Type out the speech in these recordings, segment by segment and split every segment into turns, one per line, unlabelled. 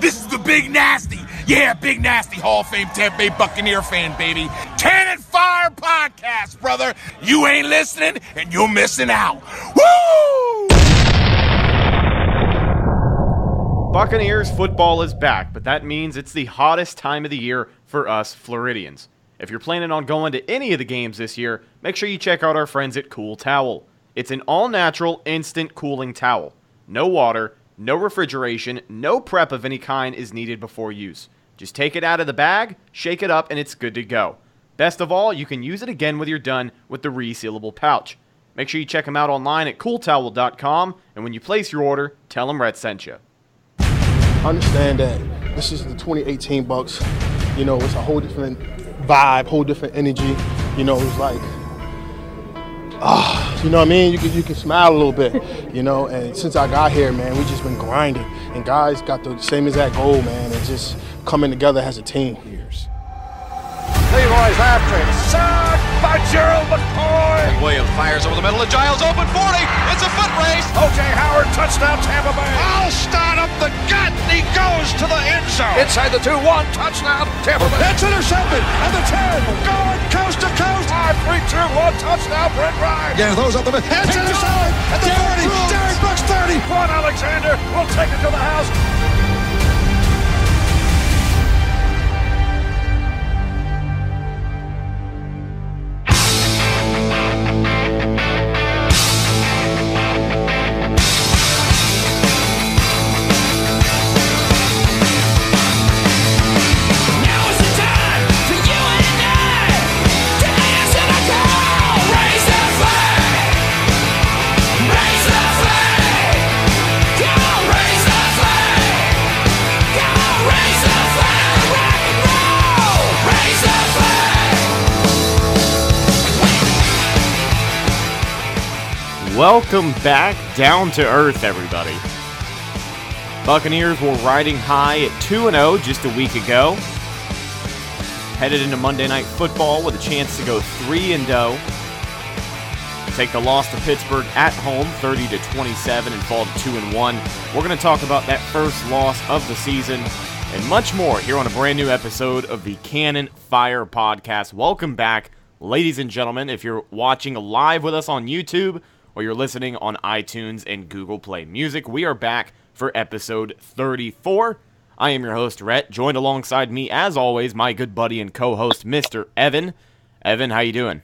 This is the Big Nasty. Yeah, Big Nasty Hall of Fame Tampa Bay Buccaneer fan, baby. Cannon Fire Podcast, brother. You ain't listening, and you're missing out. Woo!
Buccaneers football is back, but that means it's the hottest time of the year for us Floridians. If you're planning on going to any of the games this year, make sure you check out our friends at Cool Towel. It's an all-natural, instant cooling towel. No water, no refrigeration, no prep of any kind is needed before use. Just take it out of the bag, shake it up, and it's good to go. Best of all, you can use it again when you're done with the resealable pouch. Make sure you check them out online at cooltowel.com, and when you place your order, tell them Rhett sent you.
Understand that this is the 2018 Bucs. You know, it's a whole different vibe, whole different energy. You know, it's like, you know what I mean? You can smile a little bit, you know. And since I got here, man, we just been grinding. And guys got the same exact goal, man, and just coming together as a team.
Leroy's after it. Sacked by Gerald McCoy.
And Williams fires over the middle of Giles, open 40. It's a foot race.
O.J. Howard, touchdown Tampa Bay.
Alstott up the gut, and he goes to the end zone.
Inside the 2-1, touchdown Tampa Bay.
It's intercepted at the 10. Going coast to coast.
5-3-2-1, touchdown Brent Ryan.
Yeah, those up the middle. It's intercepted at the 40. Derek Brooks 30.
Quan Alexander will take it to the house.
Welcome back down to earth, everybody. Buccaneers were riding high at 2-0 just a week ago. Headed into Monday Night Football with a chance to go 3-0. Take the loss to Pittsburgh at home, 30-27, and fall to 2-1. We're going to talk about that first loss of the season and much more here on a brand new episode of the Cannon Fire Podcast. Welcome back, ladies and gentlemen. If you're watching live with us on YouTube, or you're listening on iTunes and Google Play Music, we are back for episode 34. I am your host, Rhett, joined alongside me, as always, my good buddy and co-host, Mr. Evan. Evan, how you doing?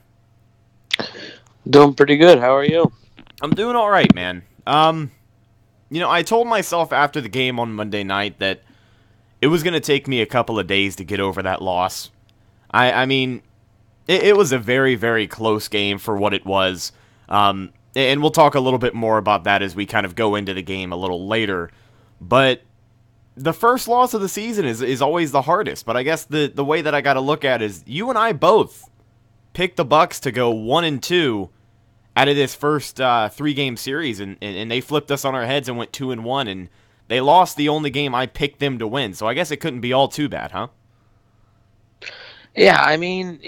Doing pretty good. How are you?
I'm doing all right, man. I told myself after the game on Monday night that it was going to take me a couple of days to get over that loss. I mean, it was a very, very close game for what it was. And we'll talk a little bit more about that as we kind of go into the game a little later. But the first loss of the season is always the hardest. But I guess the way that I got to look at it is you and I both picked the Bucs to go 1-2 out of this first 3-game series. And they flipped us on our heads and went 2-1. And they lost the only game I picked them to win. So I guess it couldn't be all too bad, huh?
Yeah, I mean,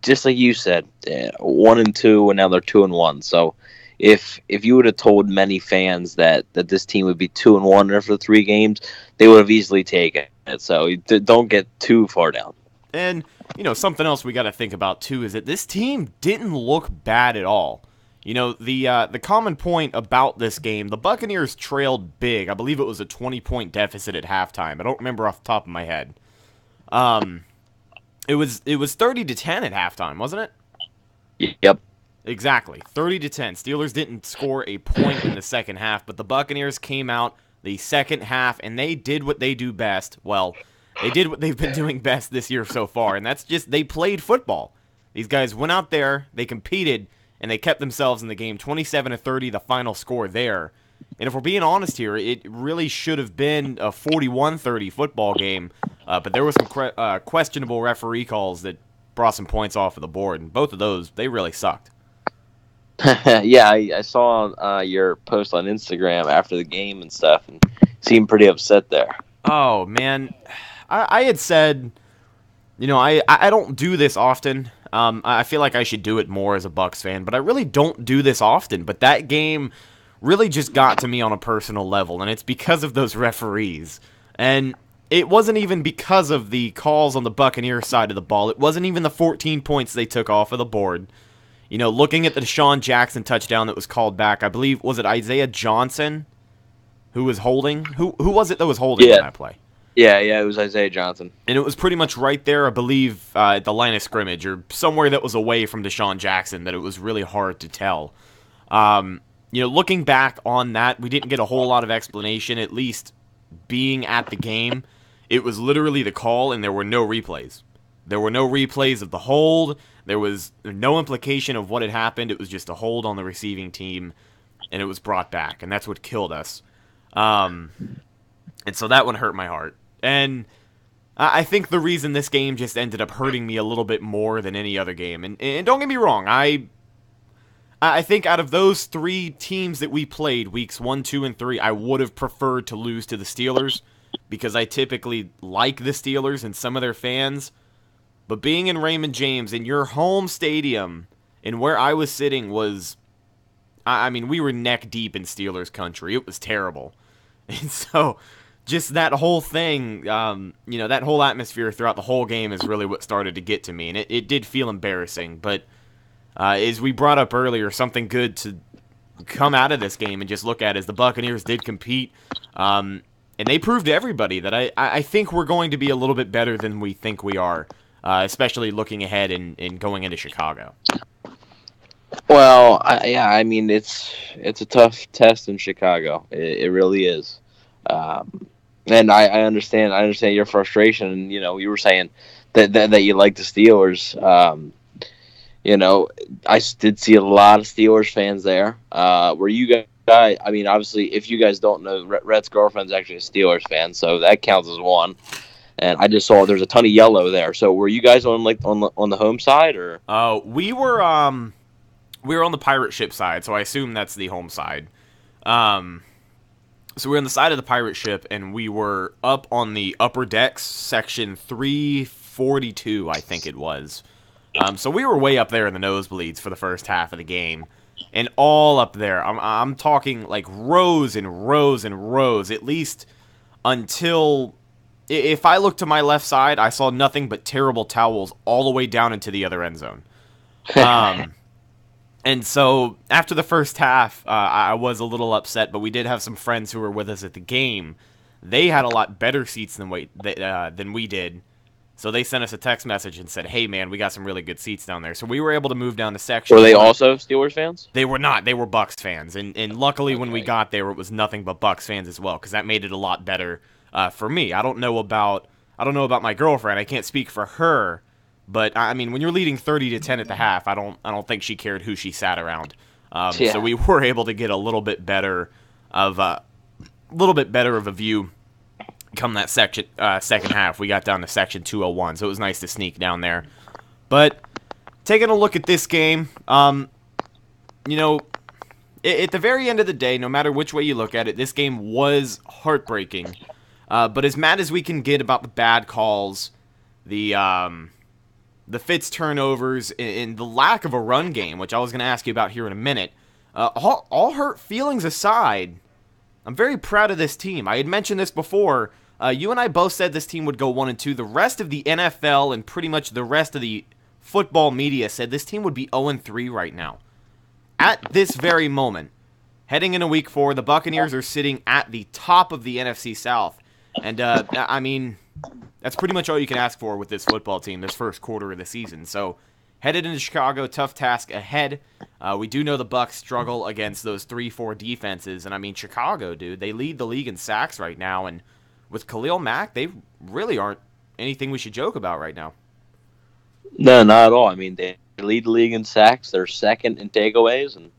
just like you said, 1-2, and now they're 2-1. So, if you would have told many fans that this team would be 2-1 after 3 games, they would have easily taken it. So, don't get too far down.
And something else we got to think about too is that this team didn't look bad at all. The common point about this game, the Buccaneers trailed big. I believe it was a 20-point deficit at halftime. I don't remember off the top of my head. It was 30-10 at halftime, wasn't it?
Yep.
Exactly. 30-10. Steelers didn't score a point in the second half, but the Buccaneers came out the second half and they did what they do best. Well, they did what they've been doing best this year so far, and that's just they played football. These guys went out there, they competed, and they kept themselves in the game. 27-30, the final score there. And if we're being honest here, it really should have been a 41-30 football game, but there was some questionable referee calls that brought some points off of the board, and both of those, they really sucked.
Yeah, I saw your post on Instagram after the game and stuff, and seemed pretty upset there.
Oh, man. I had said, I don't do this often. I feel like I should do it more as a Bucs fan, but I really don't do this often. But that game really just got to me on a personal level, and it's because of those referees. And it wasn't even because of the calls on the Buccaneers side of the ball. It wasn't even the 14 points they took off of the board. You know, looking at the Deshaun Jackson touchdown that was called back, I believe, was it Isaiah Johnson who was holding? Who was it that was holding on that play?
Yeah, it was Isaiah Johnson.
And it was pretty much right there, I believe, at the line of scrimmage, or somewhere that was away from Deshaun Jackson, that it was really hard to tell. You know, looking back on that, we didn't get a whole lot of explanation, at least being at the game. It was literally the call, and there were no replays. There were no replays of the hold. There was no implication of what had happened. It was just a hold on the receiving team, and it was brought back, and that's what killed us. And so that one hurt my heart. And I think the reason this game just ended up hurting me a little bit more than any other game, and don't get me wrong, I think out of those 3 teams that we played, weeks 1, 2, and 3, I would have preferred to lose to the Steelers, because I typically like the Steelers and some of their fans. But being in Raymond James, in your home stadium, and where I was sitting was, I mean, we were neck deep in Steelers country. It was terrible. And so, just that whole thing, you know, that whole atmosphere throughout the whole game is really what started to get to me. And it did feel embarrassing. But as we brought up earlier, something good to come out of this game and just look at is the Buccaneers did compete. And they proved to everybody that I think we're going to be a little bit better than we think we are. Especially looking ahead and going into Chicago.
Well, I mean, it's a tough test in Chicago. It really is. And I understand your frustration. You know, you were saying that you like the Steelers. You know, I did see a lot of Steelers fans there. Were you guys? I mean, obviously, if you guys don't know, Rhett's girlfriend's actually a Steelers fan, so that counts as one. And I just saw there's a ton of yellow there. So were you guys on the home side, or?
We were on the pirate ship side, so I assume that's the home side. So we were on the side of the pirate ship, and we were up on the upper decks, section 342, I think it was. So we were way up there in the nosebleeds for the first half of the game, and all up there. I'm talking like rows and rows and rows, at least until. If I looked to my left side, I saw nothing but terrible towels all the way down into the other end zone. And so after the first half, I was a little upset, but we did have some friends who were with us at the game. They had a lot better seats than we did. So they sent us a text message and said, hey, man, we got some really good seats down there. So we were able to move down to section.
Were they also Steelers fans?
They were not. They were Bucs fans. And luckily when we got there, it was nothing but Bucs fans as well, because that made it a lot better. For me, I don't know about my girlfriend. I can't speak for her, but I mean, when you're leading 30-10 at the half, I don't think she cared who she sat around. So we were able to get a little bit better of a view. Come that second half, we got down to section 201, so it was nice to sneak down there. But taking a look at this game, you know, at the very end of the day, no matter which way you look at it, this game was heartbreaking. But as mad as we can get about the bad calls, the Fitz turnovers, and the lack of a run game, which I was going to ask you about here in a minute, all hurt feelings aside, I'm very proud of this team. I had mentioned this before. You and I both said this team would go 1-2. The rest of the NFL and pretty much the rest of the football media said this team would be 0-3 right now. At this very moment, heading into Week 4, the Buccaneers are sitting at the top of the NFC South. And, I mean, that's pretty much all you can ask for with this football team this first quarter of the season. So, headed into Chicago, tough task ahead. We do know the Bucs struggle against those 3-4 defenses. And, I mean, Chicago, dude, they lead the league in sacks right now. And with Khalil Mack, they really aren't anything we should joke about right now.
No, not at all. I mean, they lead the league in sacks. They're second in takeaways. And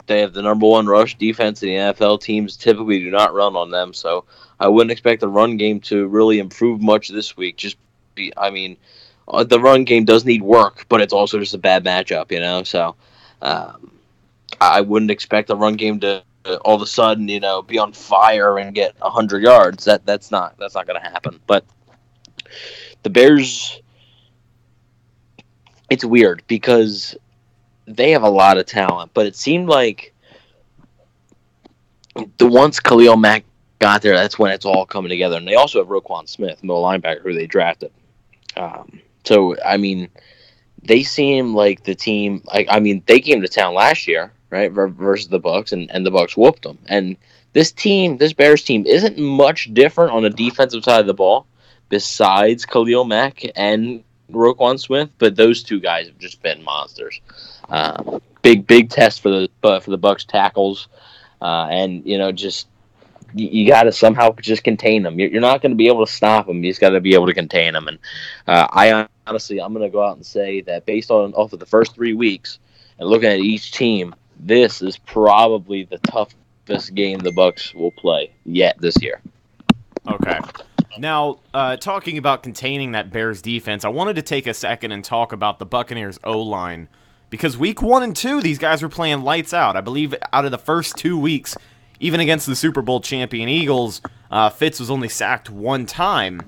they have the number 1 rush defense in the NFL. Teams typically do not run on them. So, I wouldn't expect the run game to really improve much this week. The run game does need work, but it's also just a bad matchup, you know. So I wouldn't expect the run game to all of a sudden, you know, be on fire and get 100 yards. That's not going to happen. But the Bears, it's weird because they have a lot of talent, but it seemed like once Khalil Mack got there, that's when it's all coming together. And they also have Roquan Smith, middle linebacker, who they drafted. So I mean, they seem like the team. I mean, they came to town last year, right, versus the Bucs, and the Bucs whooped them. And this Bears team, isn't much different on the defensive side of the ball, besides Khalil Mack and Roquan Smith. But those two guys have just been monsters. Big test for the Bucs tackles, and just you got to somehow just contain them. You're not going to be able to stop them. You just got to be able to contain them. And I honestly, I'm going to go out and say that based off of the first 3 weeks and looking at each team, this is probably the toughest game the Bucs will play yet this year.
Okay. Now, talking about containing that Bears defense, I wanted to take a second and talk about the Buccaneers O-line. Because week 1 and 2, these guys were playing lights out. I believe out of the first 2 weeks, even against the Super Bowl champion Eagles, Fitz was only sacked 1 time.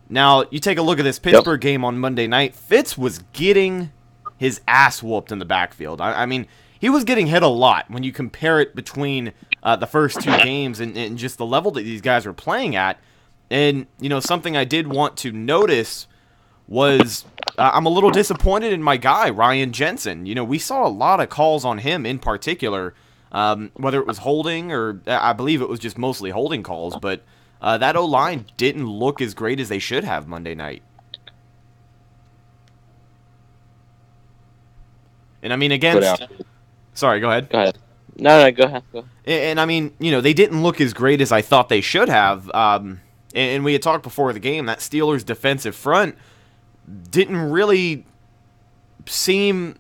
Now, you take a look at this Pittsburgh game on Monday night, Fitz was getting his ass whooped in the backfield. I mean, he was getting hit a lot when you compare it between the first 2 games and just the level that these guys were playing at. And, something I did want to notice was I'm a little disappointed in my guy, Ryan Jensen. We saw a lot of calls on him in particular, whether it was holding or I believe it was just mostly holding calls, but that O-line didn't look as great as they should have Monday night. And I mean, against... Sorry, go ahead.
Go ahead. No, go ahead.
And I mean, they didn't look as great as I thought they should have. And we had talked before the game, that Steelers defensive front didn't really seem...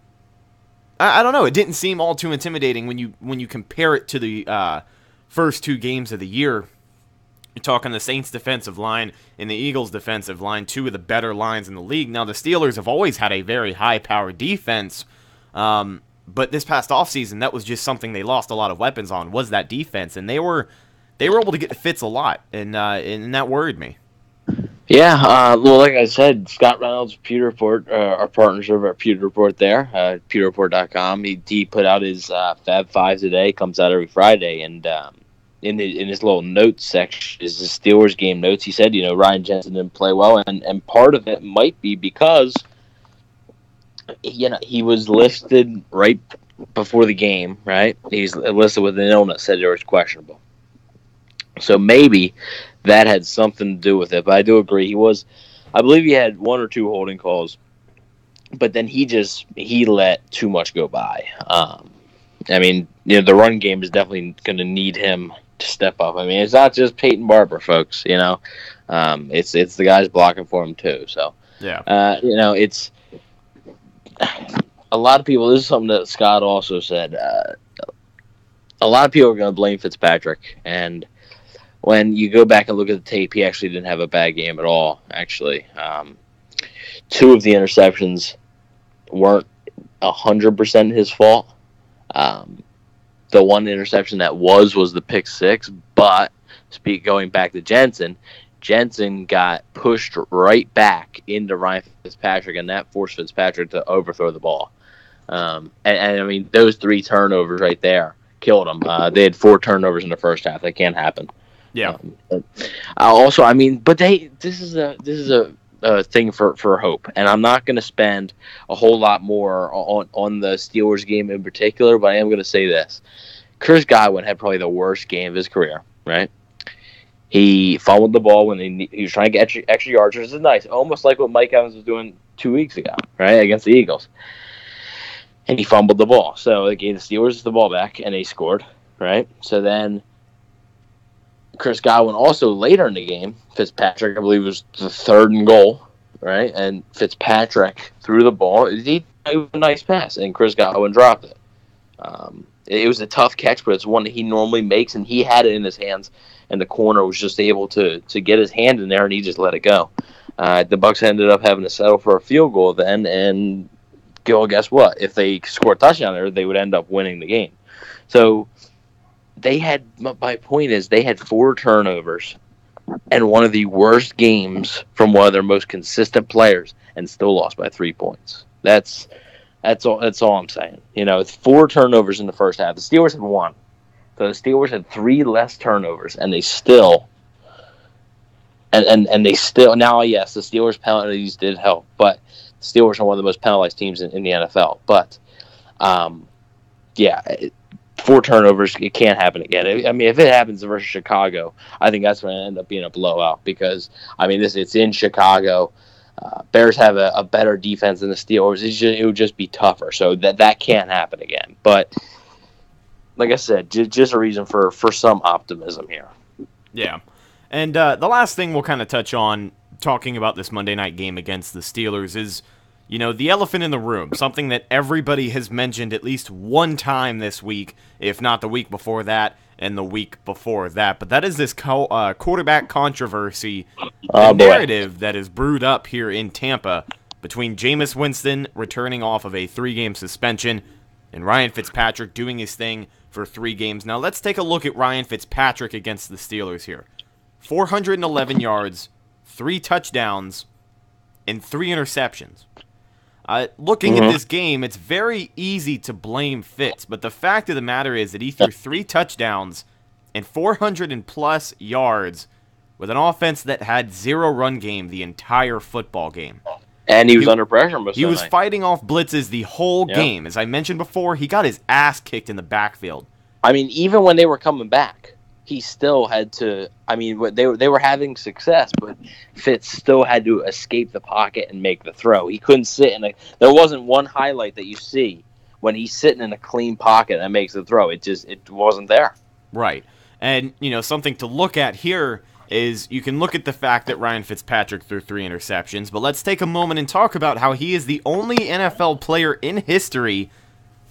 I don't know. It didn't seem all too intimidating when you compare it to the first 2 games of the year. You're talking the Saints defensive line and the Eagles defensive line, 2 of the better lines in the league. Now, the Steelers have always had a very high-powered defense, but this past offseason, that was just something they lost a lot of weapons on, was that defense, and they were able to get to Fitz a lot, and that worried me.
Yeah, well, like I said, Scott Reynolds, Pewter Report, our partners over at Pewter Report there, pewterreport.com. He put out his Fab 5 today, comes out every Friday, and in his little notes section is the Steelers game notes. He said, Ryan Jensen didn't play well, and part of it might be because, he was listed right before the game, right? He's listed with an illness, said it was questionable. So maybe that had something to do with it. But I do agree. I believe he had 1 or 2 holding calls, but then he let too much go by. I mean, the run game is definitely going to need him to step up. I mean, it's not just Peyton Barber, folks, it's the guys blocking for him too. So,
yeah.
It's a lot of people, this is something that Scott also said, a lot of people are going to blame Fitzpatrick, and when you go back and look at the tape, he actually didn't have a bad game at all, actually. 2 of the interceptions weren't 100% his fault. The one interception that was the pick 6, but going back to Jensen got pushed right back into Ryan Fitzpatrick, and that forced Fitzpatrick to overthrow the ball. And I mean, those 3 turnovers right there killed him. They had 4 turnovers in the first half. That can't happen.
Yeah.
Also, I mean, but this is a thing for hope, and I'm not going to spend a whole lot more on the Steelers game in particular, but I am going to say this: Chris Godwin had probably the worst game of his career. Right? He fumbled the ball when he was trying to get extra yards, which is nice, almost like what Mike Evans was doing 2 weeks ago, right, against the Eagles. And he fumbled the ball, so they gave the Steelers the ball back, and they scored. Right? So then Chris Godwin also later in the game, Fitzpatrick, I believe, was the 3rd and goal, right? And Fitzpatrick threw the ball. He threw a nice pass, and Chris Godwin dropped it. It was a tough catch, but it's one that he normally makes, and he had it in his hands, and the corner was just able to get his hand in there, and he just let it go. The Bucs ended up having to settle for a field goal then, and guess what? If they scored a touchdown there, they would end up winning the game. So my point is, they had 4 turnovers and one of the worst games from one of their most consistent players, and still lost by 3 points. That's all I'm saying. It's 4 turnovers in the first half. The Steelers had 1, So the Steelers had 3 less turnovers, and they still, and they still, now, yes, the Steelers' penalties did help, but the Steelers are one of the most penalized teams in the NFL. But, 4 turnovers, it can't happen again. I mean, if it happens versus Chicago, I think that's going to end up being a blowout because, I mean, it's in Chicago. Bears have a better defense than the Steelers. It would just be tougher. So that can't happen again. But like I said, just a reason for some optimism here.
Yeah. And the last thing we'll kind of touch on talking about this Monday night game against the Steelers is, you know, the elephant in the room, something that everybody has mentioned at least one time this week, if not the week before that and the week before that. But that is this quarterback controversy, the narrative that is brewed up here in Tampa between Jameis Winston returning off of a 3-game suspension and Ryan Fitzpatrick doing his thing for 3 games. Now let's take a look at Ryan Fitzpatrick against the Steelers here. 411 yards, 3 touchdowns, and 3 interceptions. Looking at this game, it's very easy to blame Fitz, but the fact of the matter is that he threw 3 touchdowns and 400+ yards with an offense that had 0 run game the entire football game.
And he was under pressure most of the night.
He was fighting off blitzes the whole game. As I mentioned before, he got his ass kicked in the backfield.
I mean, even when they were coming back, he still had to. I mean, they were having success, but Fitz still had to escape the pocket and make the throw. He couldn't sit in a. There wasn't one highlight that you see when he's sitting in a clean pocket and makes the throw. It wasn't there.
Right, and you know something to look at here is you can look at the fact that Ryan Fitzpatrick threw 3 interceptions, but let's take a moment and talk about how he is the only NFL player in history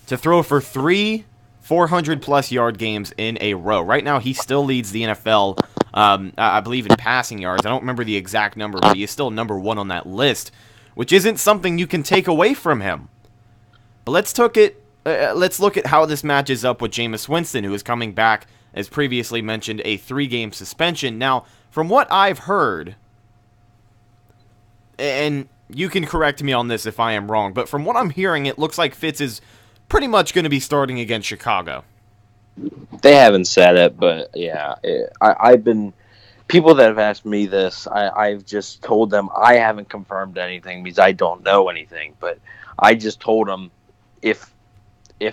to throw for 3 400+ yard games in a row. Right now, he still leads the NFL, I believe, in passing yards. I don't remember the exact number, but he is still number 1 on that list, which isn't something you can take away from him. But let's look at how this matches up with Jameis Winston, who is coming back, as previously mentioned, a 3-game suspension. Now, from what I've heard, and you can correct me on this if I am wrong, but from what I'm hearing, it looks like Fitz is pretty much going to be starting against Chicago.
They haven't said it, but yeah, I've been people that have asked me this. I've just told them I haven't confirmed anything because I don't know anything. But I just told them if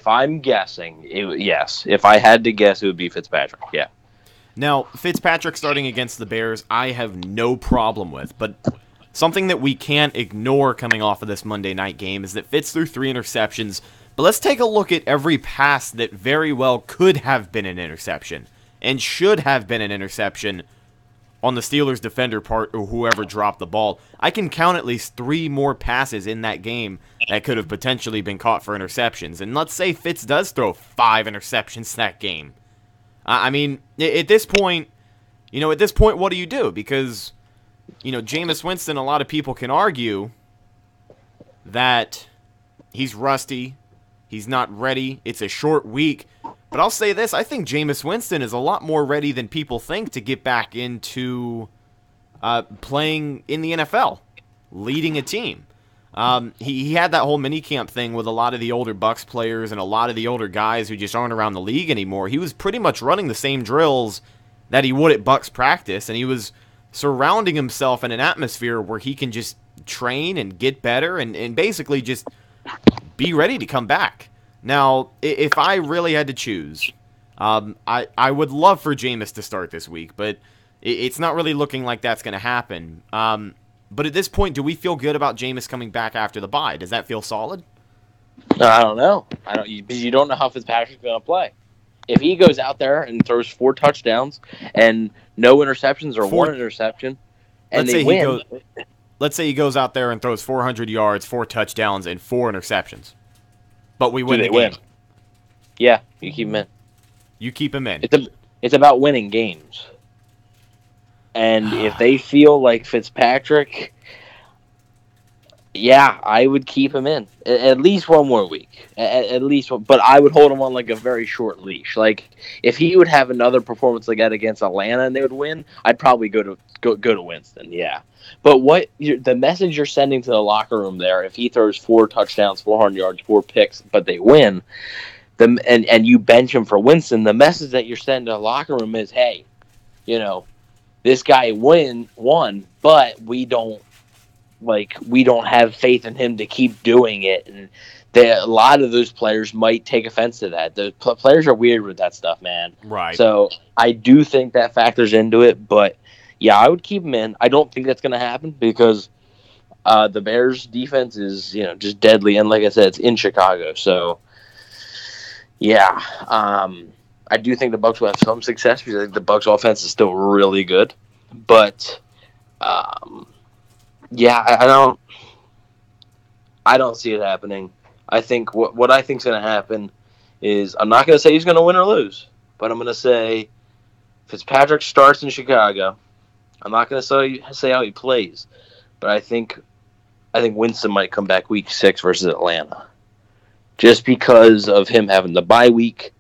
I'm guessing, yes, if I had to guess, it would be Fitzpatrick. Yeah.
Now Fitzpatrick starting against the Bears, I have no problem with, but something that we can't ignore coming off of this Monday night game is that Fitz threw 3 interceptions. But let's take a look at every pass that very well could have been an interception and should have been an interception on the Steelers' defender part or whoever dropped the ball. I can count at least 3 more passes in that game that could have potentially been caught for interceptions. And let's say Fitz does throw 5 interceptions that game. I mean, at this point, what do you do? Because, Jameis Winston, a lot of people can argue that he's rusty. He's not ready. It's a short week. But I'll say this. I think Jameis Winston is a lot more ready than people think to get back into playing in the NFL, leading a team. He had that whole minicamp thing with a lot of the older Bucs players and a lot of the older guys who just aren't around the league anymore. He was pretty much running the same drills that he would at Bucs practice, and he was surrounding himself in an atmosphere where he can just train and get better and basically just be ready to come back. Now, if I really had to choose, I would love for Jameis to start this week, but it's not really looking like that's going to happen. But at this point, do we feel good about Jameis coming back after the bye? Does that feel solid?
I don't know. Because you don't know how Fitzpatrick's going to play. If he goes out there and throws 4 touchdowns and no interceptions or 1 interception, and they win.
Let's say he goes out there and throws 400 yards, 4 touchdowns, and 4 interceptions. But we win the game. Win?
Yeah, you keep him in.
You keep him in.
It's about winning games. And if they feel like Fitzpatrick, yeah, I would keep him in. At least 1 more week. At least one. But I would hold him on like a very short leash. Like, if he would have another performance like that against Atlanta and they would win, I'd probably go to Winston, yeah. But the message you're sending to the locker room there, if he throws 4 touchdowns, 400 yards, 4 picks, but they win, and you bench him for Winston, the message that you're sending to the locker room is, hey, this guy won, but we don't have faith in him to keep doing it. And a lot of those players might take offense to that. The players are weird with that stuff, man.
Right.
So I do think that factors into it, but yeah, I would keep him in. I don't think that's going to happen because the Bears' defense is, just deadly, and like I said, it's in Chicago. So yeah, I do think the Bucs will have some success because I think the Bucs' offense is still really good. But yeah, I don't see it happening. I think what I think is going to happen is, I'm not going to say he's going to win or lose, but I'm going to say Fitzpatrick starts in Chicago. I'm not going to say how he plays, but I think Winston might come back week 6 versus Atlanta, just because of him having the bye week,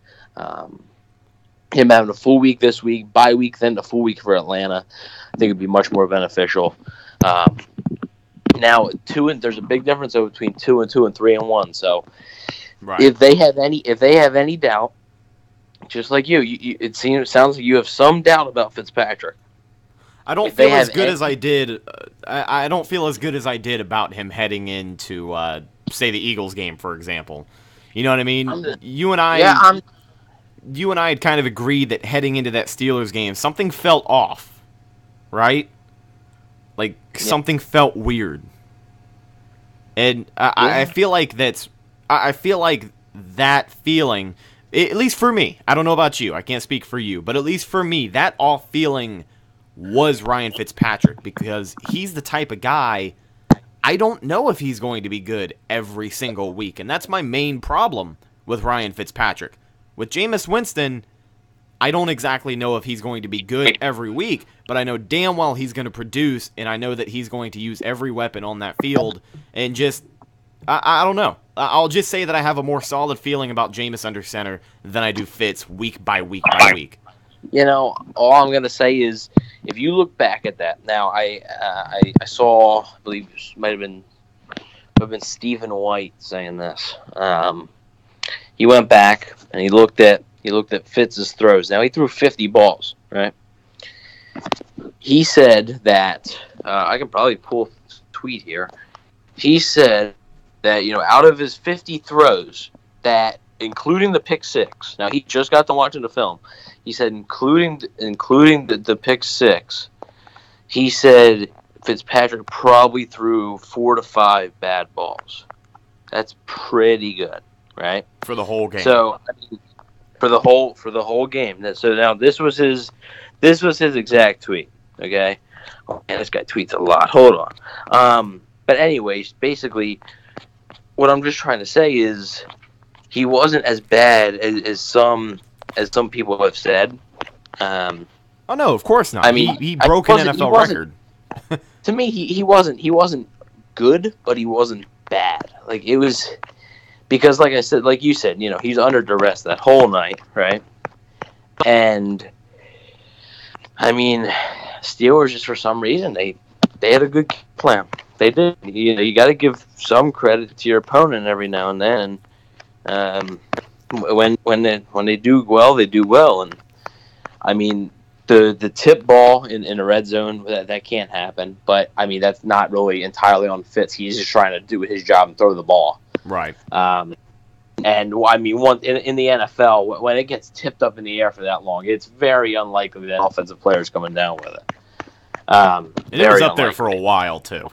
him having a full week this week, bye week, then the full week for Atlanta. I think it'd be much more beneficial. Now, there's a big difference between 2-2 and 3-1. So,
right.
if they have any doubt, just like it sounds like you have some doubt about Fitzpatrick.
I don't feel as good as I did. I don't feel as good as I did about him heading into, say, the Eagles game, for example. You know what I mean? You and I had kind of agreed that heading into that Steelers game, something felt off, right? Like, something felt weird. And I feel like that feeling, at least for me, I don't know about you, I can't speak for you, but at least for me, that off feeling was Ryan Fitzpatrick, because he's the type of guy, I don't know if he's going to be good every single week, and that's my main problem with Ryan Fitzpatrick. With Jameis Winston, I don't exactly know if he's going to be good every week, but I know damn well he's going to produce, and I know that he's going to use every weapon on that field, and just, I don't know. I'll just say that I have a more solid feeling about Jameis under center than I do Fitz week by week by week.
All I'm going to say is, if you look back at that, now I saw, I believe it might have been Stephen White saying this. He went back and he looked at Fitz's throws. Now, he threw 50 balls, right? He said that, I can probably pull a tweet here. He said that, out of his 50 throws, that including the pick 6, now he just got to watching the film. He said including the pick 6, he said Fitzpatrick probably threw 4 to 5 bad balls. That's pretty good, right?
For the whole game.
So, for the whole game. So now this was his exact tweet. Okay, oh, man, this guy tweets a lot. Hold on. But anyways, basically, what I'm just trying to say is he wasn't as bad as some people have said.
Oh no, of course not.
I mean,
he broke an NFL record.
To me, he wasn't good, but he wasn't bad. Like, it was. Because, like I said, like you said, he's under duress that whole night, right? And, I mean, Steelers, just for some reason, they had a good plan. They did. You got to give some credit to your opponent every now and then. When they do well, they do well. And, I mean, the tip ball in the red zone, that can't happen. But, I mean, that's not really entirely on Fitz. He's just trying to do his job and throw the ball.
Right.
And I mean, in the NFL, when it gets tipped up in the air for that long, it's very unlikely that offensive player is coming down with it.
It was up there for a while too.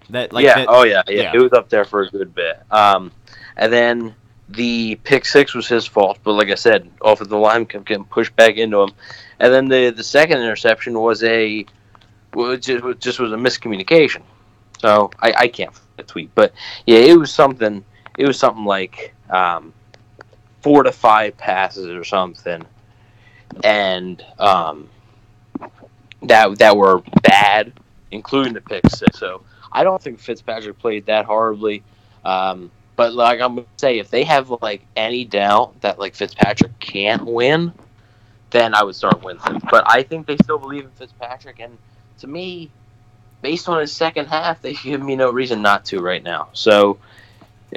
It
was up there for a good bit. And then the pick 6 was his fault, but like I said, offensive line kept getting pushed back into him. And then the second interception was just was a miscommunication. So I can't tweet, but yeah, it was something like 4 to 5 passes or something, and that were bad, including the pick 6. So I don't think Fitzpatrick played that horribly, but like I'm gonna say, if they have like any doubt that like Fitzpatrick can't win, then I would start Winston. But I think they still believe in Fitzpatrick, and to me, based on his second half, they give me no reason not to right now. So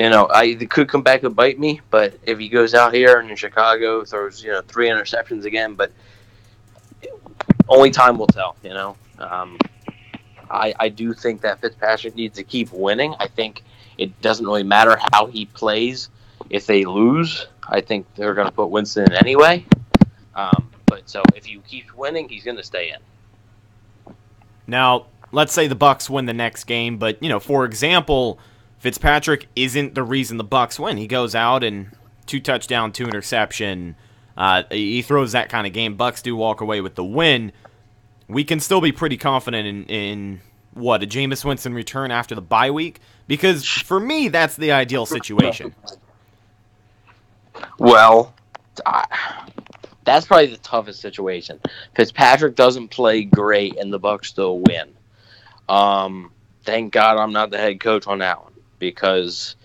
It could come back and bite me, but if he goes out here and in Chicago throws 3 interceptions again, but only time will tell. I do think that Fitzpatrick needs to keep winning. I think it doesn't really matter how he plays. If they lose, I think they're going to put Winston in anyway. But so if he keeps winning, he's going to stay in.
Now, let's say the Bucs win the next game, but for example, Fitzpatrick isn't the reason the Bucs win. He goes out and 2 touchdown, 2 interception. He throws that kind of game. Bucs do walk away with the win. We can still be pretty confident in a Jameis Winston return after the bye week? Because for me, that's the ideal situation.
Well, that's probably the toughest situation. Fitzpatrick doesn't play great, and the Bucs still win. Thank God I'm not the head coach on that one, because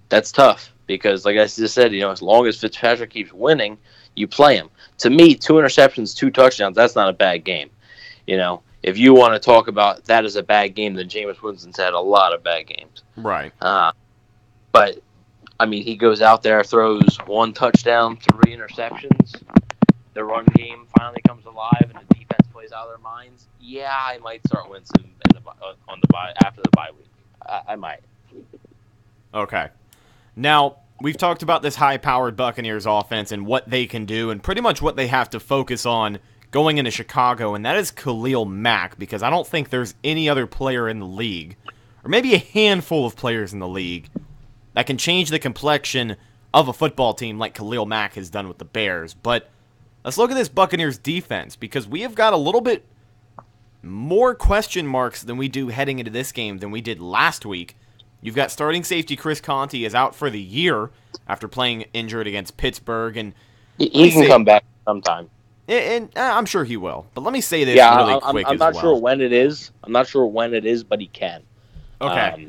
that's tough. Because, like I just said, as long as Fitzpatrick keeps winning, you play him. To me, 2 interceptions, 2 touchdowns, that's not a bad game. If you want to talk about that as a bad game, then Jameis Winston's had a lot of bad games.
Right.
But, he goes out there, throws 1 touchdown, 3 interceptions. The run game finally comes alive, and the defense plays out of their minds. Yeah, I might start Winston after the bye week. I might.
Okay. Now, we've talked about this high-powered Buccaneers offense and what they can do, and pretty much what they have to focus on going into Chicago, and that is Khalil Mack, because I don't think there's any other player in the league, or maybe a handful of players in the league, that can change the complexion of a football team like Khalil Mack has done with the Bears. But let's look at this Buccaneers defense, because we have got a little bit more question marks than we do heading into this game than we did last week. You've got starting safety Chris Conte is out for the year after playing injured against Pittsburgh, and
he can come back sometime.
And I'm sure he will. But let me say this
really
quick
I'm not sure when it is. I'm not sure when it is, but he can.
Okay.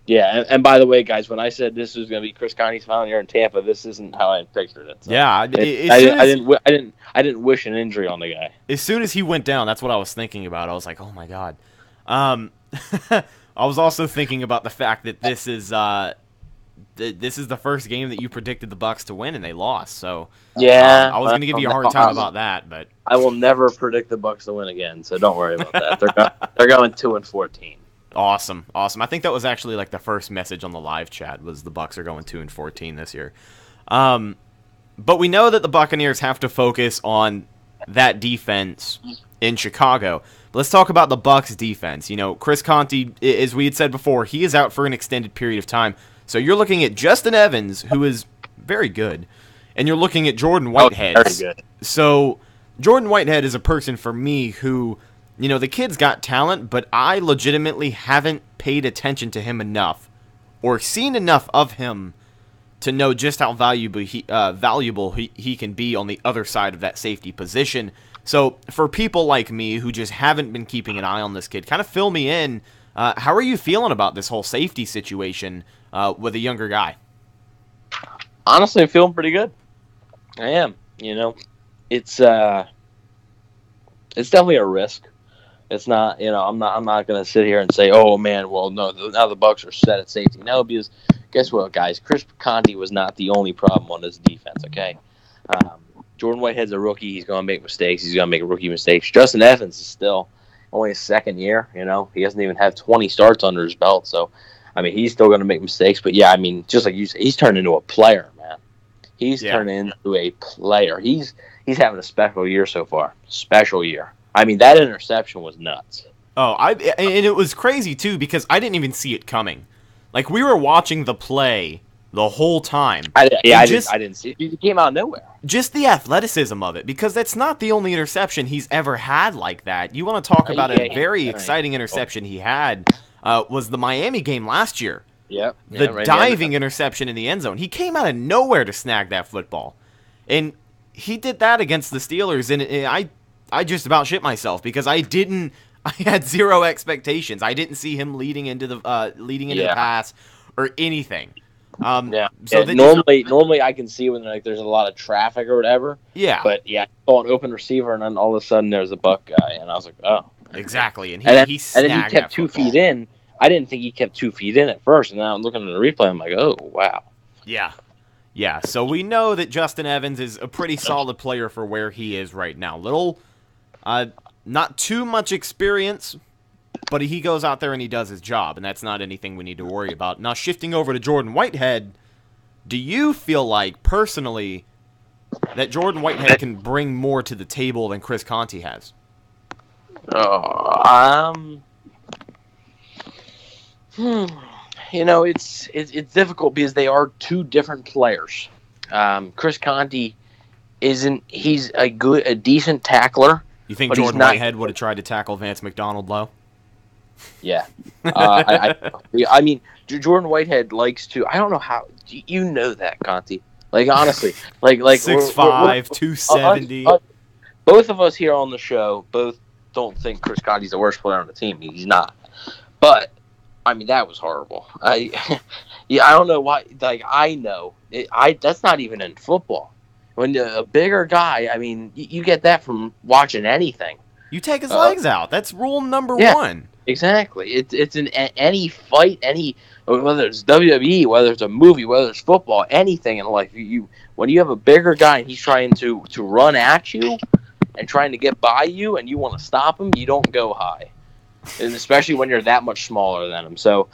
And by the way, guys, when I said this was going to be Chris Conte's final year in Tampa, this isn't how I pictured it. So
yeah,
I didn't wish an injury on the guy.
As soon as he went down, that's what I was thinking about. I was like, oh my god. I was also thinking about the fact that this is the first game that you predicted the Bucs to win and they lost. So
yeah,
I was going to give you a hard time about that, but
I will never predict the Bucs to win again. So don't worry about that. They're going 2-14.
Awesome. I think that was actually like the first message on the live chat was the Bucs are going 2-14 this year. But we know that the Buccaneers have to focus on that defense in Chicago. But let's talk about the Bucs defense. Chris Conte, as we had said before, he is out for an extended period of time. So you're looking at Justin Evans, who is very good, and you're looking at Jordan Whitehead.
Very good.
So Jordan Whitehead is a person for me who, the kid's got talent, but I legitimately haven't paid attention to him enough or seen enough of him to know just how valuable he can be on the other side of that safety position. So for people like me who just haven't been keeping an eye on this kid, kind of fill me in. How are you feeling about this whole safety situation with a younger
Honestly, I'm feeling pretty good. I am. It's definitely a risk. It's not. I'm not going to sit here and say, oh man, well no, now the Bucs are set at safety. No, because guess what, guys? Chris Conte was not the only problem on this defense. Okay. Jordan Whitehead's a rookie. He's going to make mistakes. He's going to make rookie mistakes. Justin Evans is still only his second year. He hasn't even had 20 starts under his belt. So, he's still going to make mistakes. But, yeah, just like you said, he's turned into a player, man. He's turned into a player. He's having a special year so far. Special year. That interception was nuts.
Oh, and it was crazy, too, because I didn't even see it coming. Like, we were watching the play the whole time.
I didn't see it. It came out of nowhere.
Just the athleticism of it, because that's not the only interception he's ever had like that. You want to talk about a very exciting interception he had was the Miami game last year.
Yep.
The diving interception in the end zone. He came out of nowhere to snag that football. And he did that against the Steelers, and I just about shit myself because I had zero expectations. I didn't see him leading into the pass or anything.
Normally I can see when there's a lot of traffic or whatever.
Yeah.
But yeah, I saw an open receiver and then all of a sudden there's a Buck guy and I was like, oh.
Exactly. And he
then he
snagged
kept
that
2
football.
feet in. I didn't think he kept 2 feet in at first, and now I'm looking at the replay, I'm like, oh, wow.
Yeah, so we know that Justin Evans is a pretty solid player for where he is right now. Not too much experience, but he goes out there and he does his job, and that's not anything we need to worry about. Now, shifting over to Jordan Whitehead, do you feel like, personally, that Jordan Whitehead can bring more to the table than Chris Conte has?
It's difficult because they are 2 different players. Chris Conte he's a decent tackler.
You think Jordan Whitehead would have tried to tackle Vance McDonald low?
Yeah. I mean, Jordan Whitehead likes to, I don't know how, you know that, Conte. Like, honestly. Like
6'5", 270.
Both of us here on the show both don't think Chris Conte's the worst player on the team. He's not. But, I mean, that was horrible. I don't know why. Like, I know. That's not even in football. When a bigger guy, I mean, you get that from watching anything.
You take his legs out. That's rule number 1.
Exactly. It's in any fight, whether it's WWE, whether it's a movie, whether it's football, anything in life. When you have a bigger guy and he's trying to run at you and trying to get by you and you want to stop him, you don't go high. And especially when you're that much smaller than him. So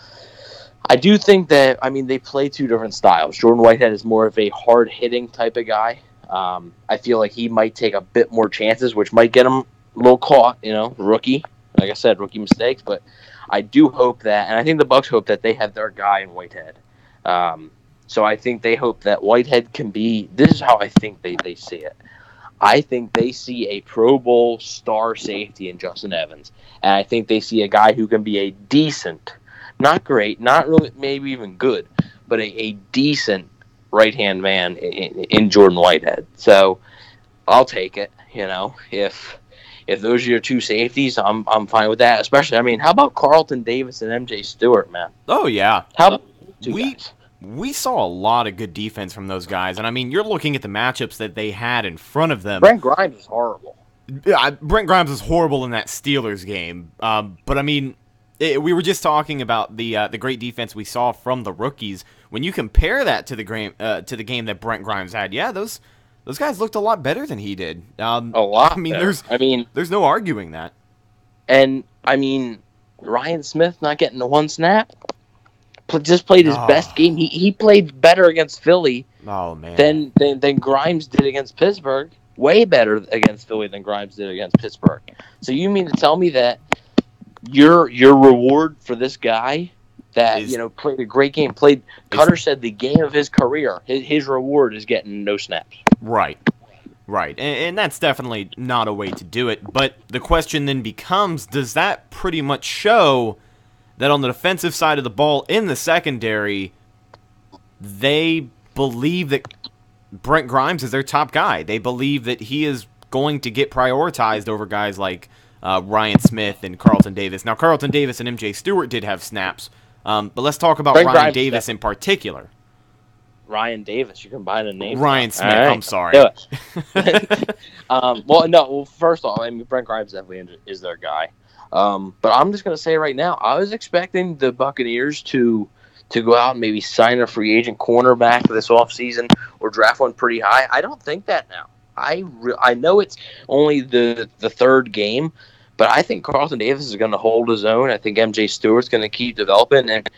I do think that, I mean, they play 2 different styles. Jordan Whitehead is more of a hard-hitting type of guy. I feel like he might take a bit more chances, which might get him a little caught, rookie. Like I said, rookie mistakes. But I do hope that, and I think the Bucs hope that they have their guy in Whitehead. So I think they hope that Whitehead can be, this is how I think they see it. I think they see a Pro Bowl star safety in Justin Evans. And I think they see a guy who can be a decent, not great, not really maybe even good, but a decent right-hand man in Jordan Whitehead. So I'll take it, If those are your 2 safeties, I'm fine with that. Especially, I mean, how about Carlton Davis and MJ Stewart, man?
Oh, yeah.
How about guys?
We saw a lot of good defense from those guys. And, I mean, you're looking at the matchups that they had in front of them.
Brent Grimes is horrible.
Yeah, Brent Grimes was horrible in that Steelers game. But, I mean, we were just talking about the great defense we saw from the rookies. When you compare that to the game that Brent Grimes had, yeah, those guys looked a lot better than he did.
A lot.
I mean,
better.
There's no arguing that.
And I mean, Ryan Smith not getting the 1 snap, just played his best game. He played better against Philly.
Oh man.
Than Grimes did against Pittsburgh. Way better against Philly than Grimes did against Pittsburgh. So you mean to tell me that your reward for this guy that played a great game, Cutter said the game of his career, his reward is getting no snaps.
Right. And that's definitely not a way to do it. But the question then becomes, does that pretty much show that on the defensive side of the ball in the secondary, they believe that Brent Grimes is their top guy? They believe that he is going to get prioritized over guys like Ryan Smith and Carlton Davis. Now, Carlton Davis and MJ Stewart did have snaps, but let's talk about Ryan Davis in particular.
Ryan Davis, you combine the name.
Ryan Smith, right. I'm sorry.
First off, I mean, Brent Grimes definitely is their guy. But I'm just going to say right now, I was expecting the Buccaneers to go out and maybe sign a free agent cornerback this offseason or draft one pretty high. I don't think that now. I know it's only the 3rd game, but I think Carlton Davis is going to hold his own. I think MJ Stewart's going to keep developing. And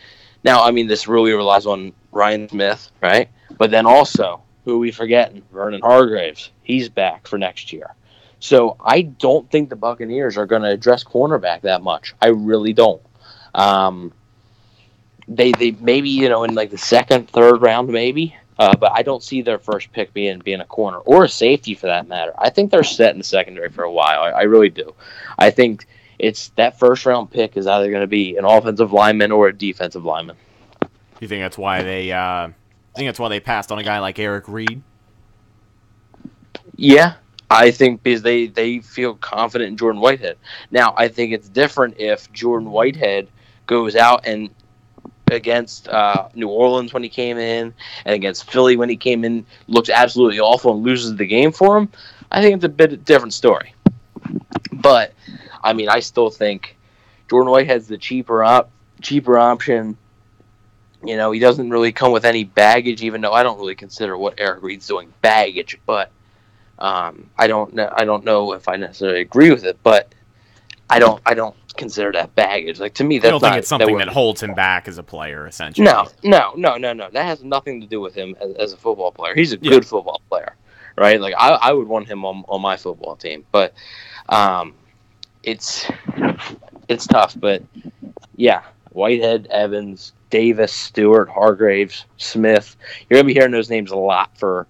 now, I mean, this really relies on Ryan Smith, right? But then also, who are we forgetting? Vernon Hargreaves. He's back for next year. So I don't think the Buccaneers are going to address cornerback that much. I really don't. They maybe, in like the 2nd, 3rd round maybe. But I don't see their first pick being a corner or a safety for that matter. I think they're set in the secondary for a while. I really do. I think it's that first-round pick is either going to be an offensive lineman or a defensive lineman.
You think that's why they passed on a guy like Eric Reed?
Yeah, I think because they feel confident in Jordan Whitehead. Now, I think it's different if Jordan Whitehead goes out and against New Orleans when he came in and against Philly when he came in, looks absolutely awful and loses the game for him. I think it's a bit different story. But, I mean, I still think Jordan Whitehead's the cheaper cheaper option. You know, he doesn't really come with any baggage, even though I don't really consider what Eric Reid's doing baggage. But I don't know if I necessarily agree with it. But I don't consider that baggage. Like, to me, that's
I don't think it's something that holds him back as a player, essentially.
No. That has nothing to do with him as a football player. He's a good football player, right? Like, I would want him on my football team. But it's tough. But yeah, Whitehead, Evans, Davis, Stewart, Hargraves, Smith. You're gonna be hearing those names a lot for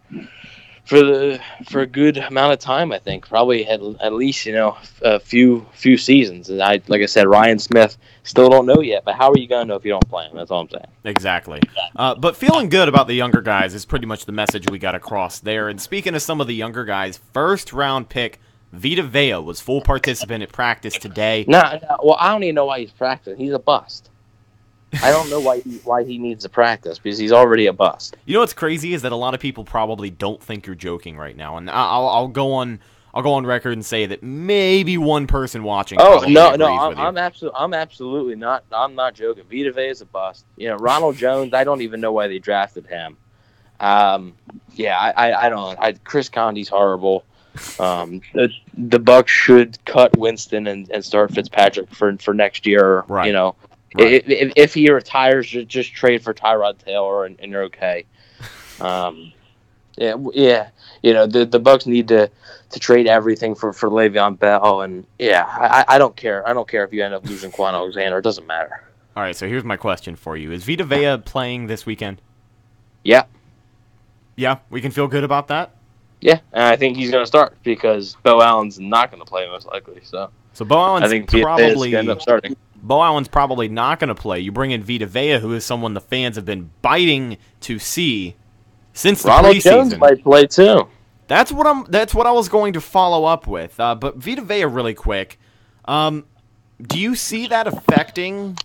a good amount of time. I think probably at least a few seasons. And like I said, Ryan Smith, still don't know yet. But how are you gonna know if you don't play him? That's all I'm saying.
Exactly. But feeling good about the younger guys is pretty much the message we got across there. And speaking of some of the younger guys, first round pick Vita Vea was full participant at practice today.
No, well, I don't even know why he's practicing. He's a bust. I don't know why he needs to practice, because he's already a bust.
You know what's crazy is that a lot of people probably don't think you're joking right now, and I'll go on record and say that maybe one person watching.
Oh no, I'm absolutely not. I'm not joking. Vita Vea is a bust. Ronald Jones. I don't even know why they drafted him. I don't. Chris Condy's horrible. The Bucs should cut Winston and start Fitzpatrick for next year. Right. Right. If he retires, just trade for Tyrod Taylor and you're okay. The Bucs need to trade everything for Le'Veon Bell, and I don't care. I don't care if you end up losing Quan Alexander. It doesn't matter.
All right, so here's my question for you: is Vita Vea playing this weekend?
Yeah.
Yeah, we can feel good about that.
Yeah, and I think he's going to start because Bo Allen's not going to play most likely. So
Bo Allen's
I think probably end up starting.
Bo Allen's probably not going to play. You bring in Vita Vea, who is someone the fans have been biting to see since the
Ronald
preseason.
Jones might play too.
That's what I was going to follow up with. But Vita Vea, really quick, do you see that affecting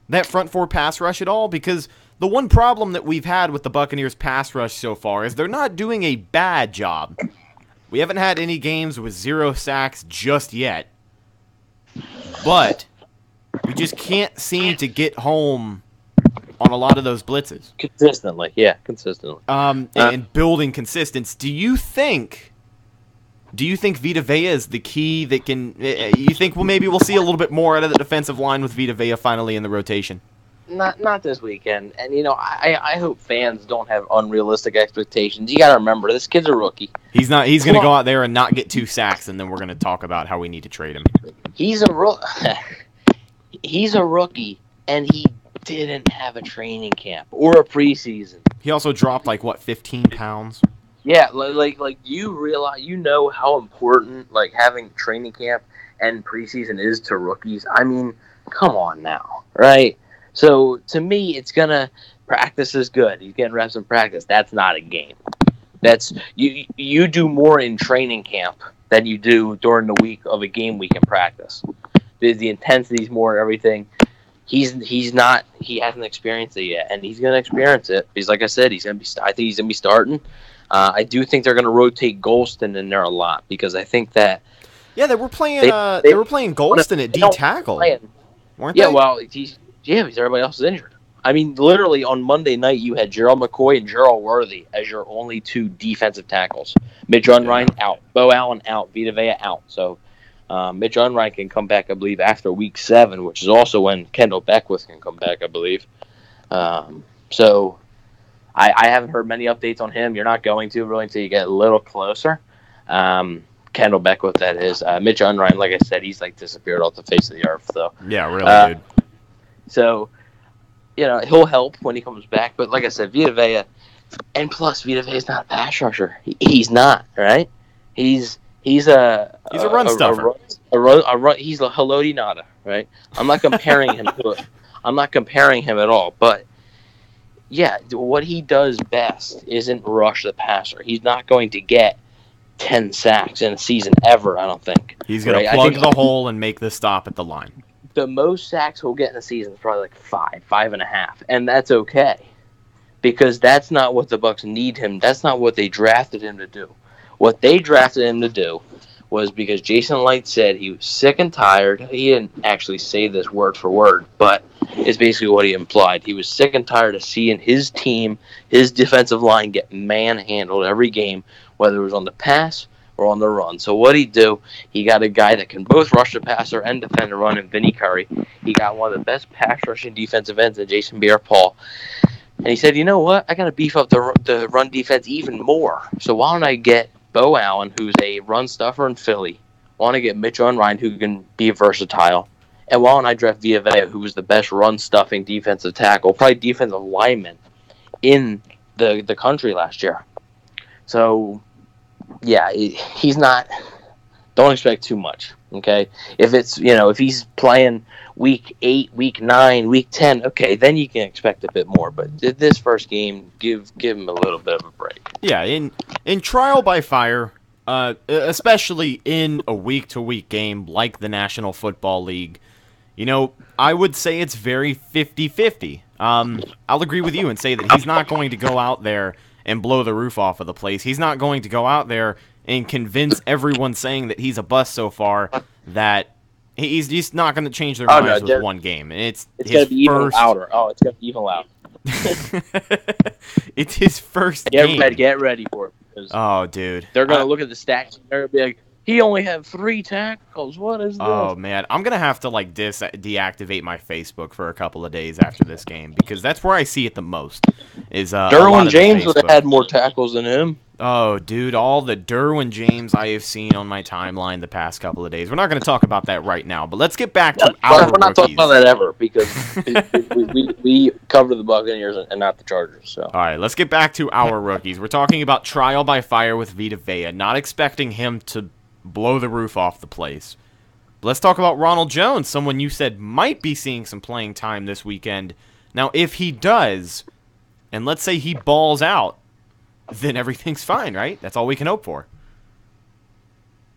that front four pass rush at all? Because the one problem that we've had with the Buccaneers pass rush so far is they're not doing a bad job. We haven't had any games with 0 sacks just yet. But we just can't seem to get home on a lot of those blitzes.
Consistently.
And building consistency. Do you think Vita Vea is the key that can... You think maybe we'll see a little bit more out of the defensive line with Vita Vea finally in the rotation?
Not this weekend. And, I hope fans don't have unrealistic expectations. You got to remember, this kid's a rookie.
He's going to go out there and not get 2 sacks, and then we're going to talk about how we need to trade him.
He's a rookie, and he didn't have a training camp or a preseason.
He also dropped 15 pounds.
Yeah, like you realize, how important having training camp and preseason is to rookies. I mean, come on now, right? So to me, it's gonna practice is good. He's getting reps in practice. That's not a game. That's you do more in training camp than you do during the week of a game week in practice. The intensity's more and everything. He hasn't experienced it yet, and he's gonna experience it. Because like I said, I think he's gonna be starting. I do think they're gonna rotate Golston in there a lot because I think that.
Yeah, they were playing. They were playing Golston at D tackle, weren't they?
Yeah, well, because everybody else is injured. I mean, literally on Monday night, you had Gerald McCoy and Gerald Worthy as your only 2 defensive tackles. Mitch Unrein out, Bo Allen out, Vita Vea out. So Mitch Unrein can come back, I believe, after Week 7, which is also when Kendall Beckwith can come back, I believe. So I haven't heard many updates on him. You're not going to really until you get a little closer. Kendall Beckwith, that is. Mitch Unrein, like I said, he's disappeared off the face of the earth. So
yeah, really, dude.
So. He'll help when he comes back. But like I said, Vita Vea, and plus Vita Vea's not a pass rusher. He's not, right? He's a
run stuffer.
He's a Haloti Nada, right? I'm not comparing him to it. I'm not comparing him at all. But yeah, what he does best isn't rush the passer. He's not going to get 10 sacks in a season ever, I don't think.
He's going to plug the hole and make the stop at the line.
The most sacks he'll get in a season is probably 5.5, and that's okay, because that's not what the Bucs need him. That's not what they drafted him to do. What they drafted him to do was because Jason Light said he was sick and tired. He didn't actually say this word for word, but it's basically what he implied. He was sick and tired of seeing his team, his defensive line, get manhandled every game, whether it was on the pass or on the run. So what he do? He got a guy that can both rush the passer and defend the run in Vinny Curry. He got one of the best pass rushing defensive ends in Jason Pierre-Paul. And he said, you know what? I got to beef up the run defense even more. So why don't I get Bo Allen, who's a run stuffer in Philly? Why don't I get Mitchell and Ryan, who can be versatile? And why don't I draft Villa, who was the best run-stuffing defensive tackle, probably defensive lineman in the country last year. So, yeah, he's not – don't expect too much, okay? If it's – if he's playing week 8, week 9, week 10, okay, then you can expect a bit more. But this first game, give him a little bit of a break.
Yeah, in trial by fire, especially in a week-to-week game like the National Football League, I would say it's very 50-50. I'll agree with you and say that he's not going to go out there and blow the roof off of the place. He's not going to go out there and convince everyone saying that he's a bust so far that he's just not going to change their minds with one game. And it's
going to be even louder. Oh, it's going to be even louder.
It's his first game.
Get ready for it.
Oh, dude.
They're going to look at the stats and they're going to be like, he only had 3 tackles. What is this?
Oh, man. I'm going to have to, deactivate my Facebook for a couple of days after this game because that's where I see it the most.
Derwin James would have had more tackles than him.
Oh, dude, all the Derwin James I have seen on my timeline the past couple of days. We're not going to talk about that right now, but let's get back to our rookies.
We're not talking about that ever because we cover the Buccaneers and not the Chargers. So.
All right, let's get back to our rookies. We're talking about trial by fire with Vita Vea, not expecting him to blow the roof off the place. But let's talk about Ronald Jones, someone you said might be seeing some playing time this weekend. Now, if he does, and let's say he balls out, then everything's fine, right? That's all we can hope for.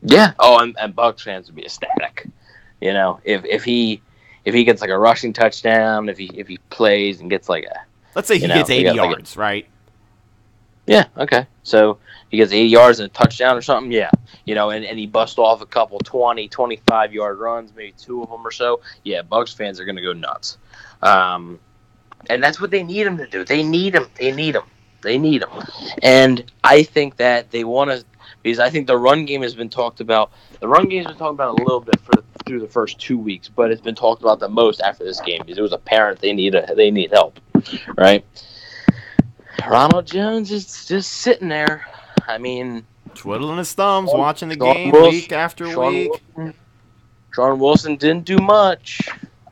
Yeah. Oh, and Bucs fans would be ecstatic. If he gets like a rushing touchdown, if he plays and gets like a,
let's say he gets 80 yards, right?
Yeah. Okay. So he gets 80 yards and a touchdown or something. Yeah. And he busts off a couple 20, 25-yard runs, maybe 2 of them or so. Yeah. Bucs fans are going to go nuts. And that's what they need him to do. They need him. And I think that they want to, because I think the run game has been talked about. The run game has been talked about a little bit through the first 2 weeks, but it's been talked about the most after this game because it was apparent they need help, right? Ronald Jones is just sitting there. I mean,
twiddling his thumbs, watching the game week after week.
Sean Wilson didn't do much.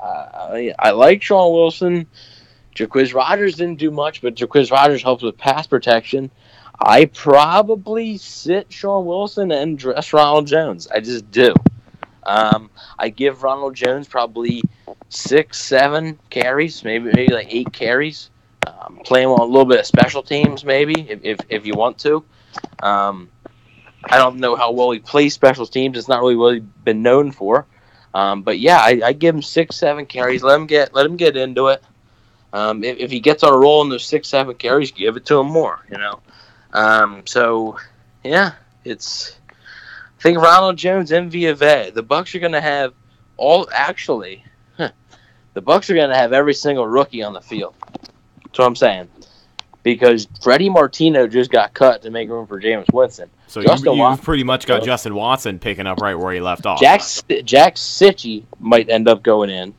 I like Sean Wilson. Jaquiz Rodgers didn't do much, but Jaquiz Rodgers helps with pass protection. I probably sit Sean Wilson and dress Ronald Jones. I just do. I give Ronald Jones probably 6-7 carries, maybe like 8 carries. Play him on a little bit of special teams, maybe if you want to. I don't know how well he plays special teams. It's not really what he's been known for. But yeah, I give him 6-7 carries. Let him get into it. If he gets on a roll in those 6-7 carries, give it to him more, So, yeah, it's. I think Ronald Jones, MVA. The Bucs are going to have the Bucs are going to have every single rookie on the field. That's what I'm saying. Because Freddie Martino just got cut to make room for Jameis Winston.
So you've pretty much got Justin Watson picking up right where he left off.
Jack Sitchy might end up going in,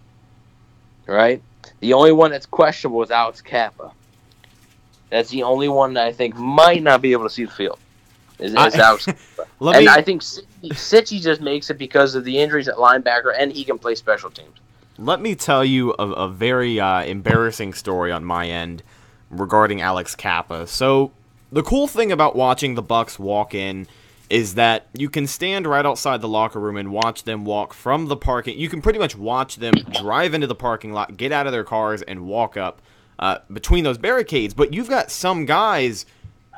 right? The only one that's questionable is Alex Kappa. That's the only one that I think might not be able to see the field. Is Alex Kappa. I think Sitchy just makes it because of the injuries at linebacker, and he can play special teams.
Let me tell you a very embarrassing story on my end regarding Alex Kappa. So the cool thing about watching the Bucs walk in is that you can stand right outside the locker room and watch them walk from the parking. You can pretty much watch them drive into the parking lot, get out of their cars, and walk up between those barricades. But you've got some guys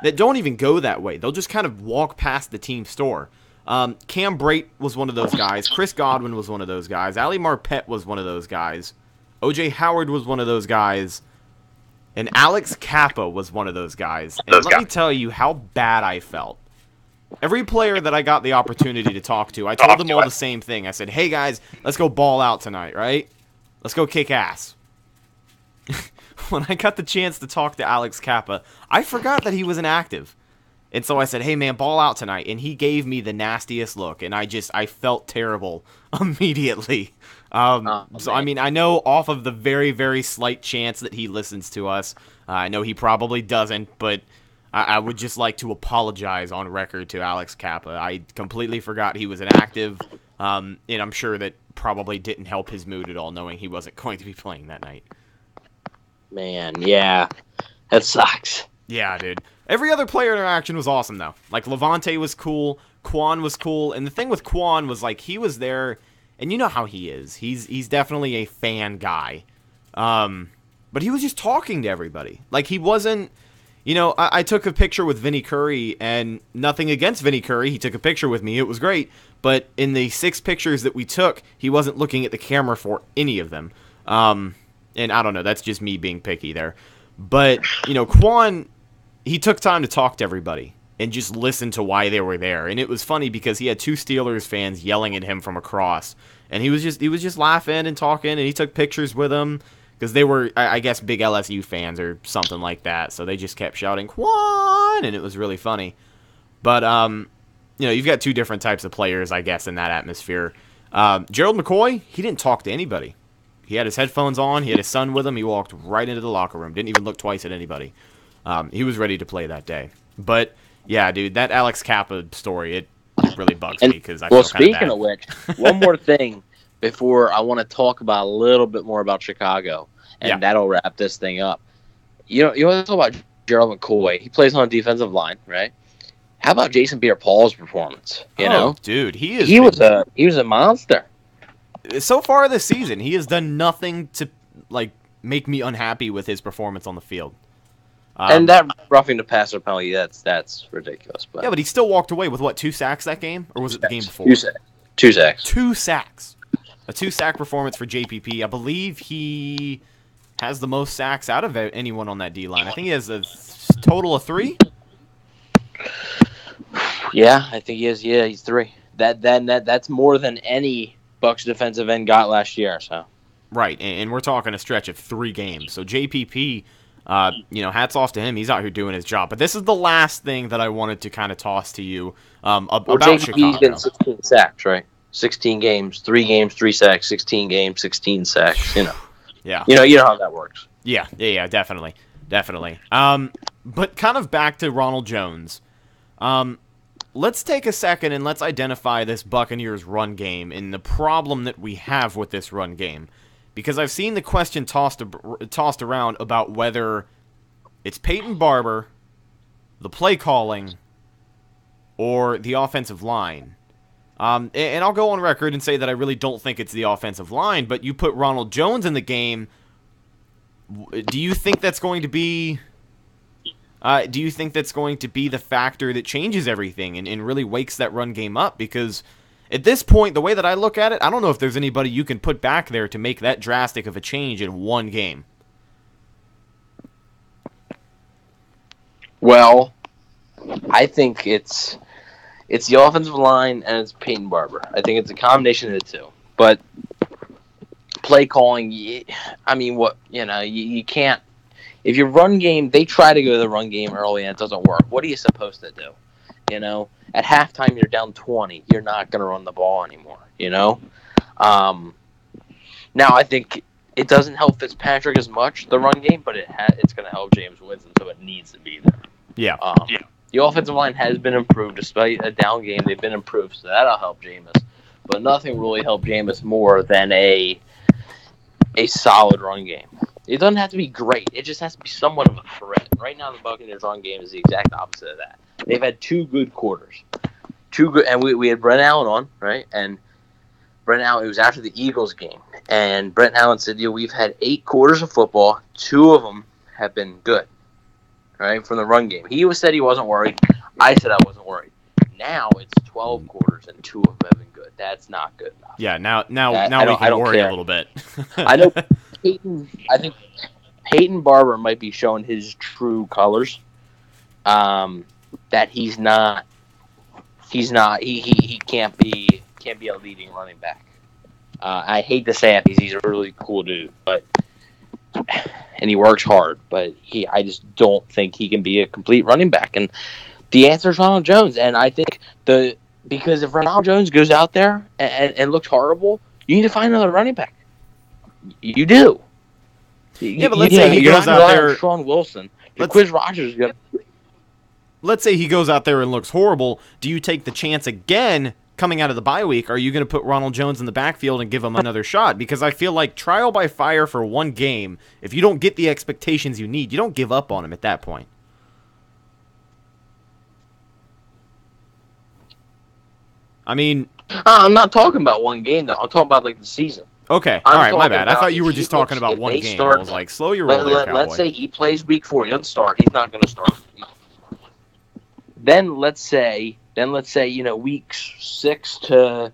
that don't even go that way. They'll just kind of walk past the team store. Cam Brate was one of those guys. Chris Godwin was one of those guys. Ali Marpet was one of those guys. O.J. Howard was one of those guys. And Alex Kappa was one of those guys. And let me tell you how bad I felt Every player that I got the opportunity to talk to, I told them all the same thing. I said, hey, guys, let's go ball out tonight, right? Let's go kick ass. When I got the chance to talk to Alex Kappa, I forgot that he was inactive. And so I said, hey, man, ball out tonight. And he gave me the nastiest look, and I felt terrible immediately. I mean, I know off of the very, very slight chance that he listens to us, I know he probably doesn't, but I would just like to apologize on record to Alex Kappa. I completely forgot he was inactive, and I'm sure that probably didn't help his mood at all, knowing he wasn't going to be playing that night.
Man, yeah, that sucks.
Yeah, dude. Every other player interaction was awesome, though. Like, Levante was cool, Quan was cool, and the thing with Quan was, like, he was there, and you know how he is. He's definitely a fan guy. But he was just talking to everybody. Like, he wasn't, you know, I took a picture with Vinny Curry, and nothing against Vinny Curry. He took a picture with me. It was great. But in the 6 pictures that we took, he wasn't looking at the camera for any of them. And I don't know, that's just me being picky there. But, you know, Quan, he took time to talk to everybody and just listen to why they were there. And it was funny because he had 2 Steelers fans yelling at him from across. And he was just laughing and talking, and he took pictures with them because they were, I guess, big LSU fans or something like that. So they just kept shouting, Quan! And it was really funny. But, you know, you've got 2 different types of players, I guess, in that atmosphere. Gerald McCoy, he didn't talk to anybody. He had his headphones on. He had his son with him. He walked right into the locker room. Didn't even look twice at anybody. He was ready to play that day. But, yeah, dude, that Alex Kappa story, it really bugs me because I feel kind of bad.
Well, speaking of which, one more thing before I want to talk about a little bit more about Chicago, and that'll wrap this thing up. You want to talk about Gerald McCoy. He plays on a defensive line, right? How about Jason Pierre-Paul's performance? You know?
Dude, he was
a monster.
So far this season, he has done nothing to like make me unhappy with his performance on the field.
And that roughing the passer penalty, that's ridiculous. But
yeah, but he still walked away with, what, 2 sacks that game? Or was it the game before?
2 sacks. 2 sacks.
2 sacks. A 2-sack performance for JPP. I believe he has the most sacks out of anyone on that D-line. I think he has a total of 3.
Yeah, I think he is. Yeah, he's 3. That's more than any Bucs defensive end got last year. So
right, and we're talking a stretch of 3 games. So JPP, you know, hats off to him. He's out here doing his job. But this is the last thing that I wanted to kind of toss to you about Chicago.
Been 16 sacks, right? 16 games, 3 games, 3 sacks. 16 games, 16 sacks. You know.
Yeah.
You know how that works.
Yeah, definitely. But kind of back to Ronald Jones. Let's take a second and let's identify this Buccaneers run game and the problem that we have with this run game. Because I've seen the question tossed around about whether it's Peyton Barber, the play calling, or the offensive line. And I'll go on record and say that I really don't think it's the offensive line, but you put Ronald Jones in the game, do you think that's going to be... the factor that changes everything and really wakes that run game up? Because at this point, the way that I look at it, I don't know if there's anybody you can put back there to make that drastic of a change in one game.
Well, I think it's the offensive line and it's Peyton Barber. I think it's a combination of the 2. But play calling, I mean, you can't. If your run game, they try to go to the run game early and it doesn't work. What are you supposed to do? You know, at halftime you're down 20. You're not going to run the ball anymore. You know. Now I think it doesn't help Fitzpatrick as much the run game, but it's going to help James Winston, so it needs to be there.
Yeah.
The offensive line has been improved despite a down game. They've been improved, so that'll help Jameis. But nothing really helped Jameis more than a solid run game. It doesn't have to be great. It just has to be somewhat of a threat. Right now, the Buccaneers' run game is the exact opposite of that. They've had 2 good quarters. And we had Brent Allen on, right? And Brent Allen, it was after the Eagles game. And Brent Allen said, we've had 8 quarters of football. 2 of them have been good, right, from the run game. He said he wasn't worried. I said I wasn't worried. Now it's 12 quarters, and 2 of them have been good. That's not good enough.
Yeah, now we can worry a little bit.
I know I think Peyton Barber might be showing his true colors. That he's not he's not. He can't be a leading running back. I hate to say it because he's a really cool dude, and he works hard. But I just don't think he can be a complete running back. And the answer is Ronald Jones. And I think because if Ronald Jones goes out there and looks horrible, you need to find another running back. You do.
Yeah, but let's say he goes out there.
Sean Wilson. Quiz Rogers.
Let's say he goes out there and looks horrible. Do you take the chance again coming out of the bye week? Are you going to put Ronald Jones in the backfield and give him another shot? Because I feel like trial by fire for one game, if you don't get the expectations you need, you don't give up on him at that point. I mean,
I'm not talking about one game, though. I'm talking about, the season.
Okay, all right, my bad. I thought you were just talking about one game. I was like, slow your roll there, Cowboy.
Let's say he plays week 4. He doesn't start. He's not going to start. Then let's say, weeks 6 to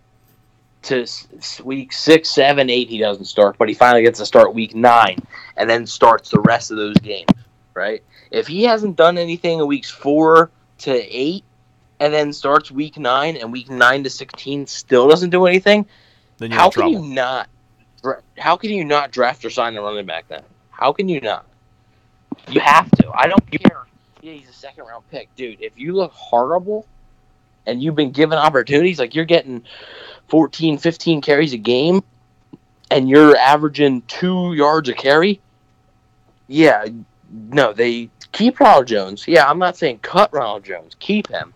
week 6, 7, 8, he doesn't start, but he finally gets to start week 9, and then starts the rest of those games, right? If he hasn't done anything in weeks 4 to 8, and then starts week 9, and week 9 to 16 still doesn't do anything,
then you're in trouble.
How can you not draft or sign a running back then? How can you not? You have to. I don't care. Yeah, he's a second-round pick. Dude, if you look horrible and you've been given opportunities, like you're getting 14, 15 carries a game and you're averaging 2 yards a carry, they keep Ronald Jones. Yeah, I'm not saying cut Ronald Jones. Keep him.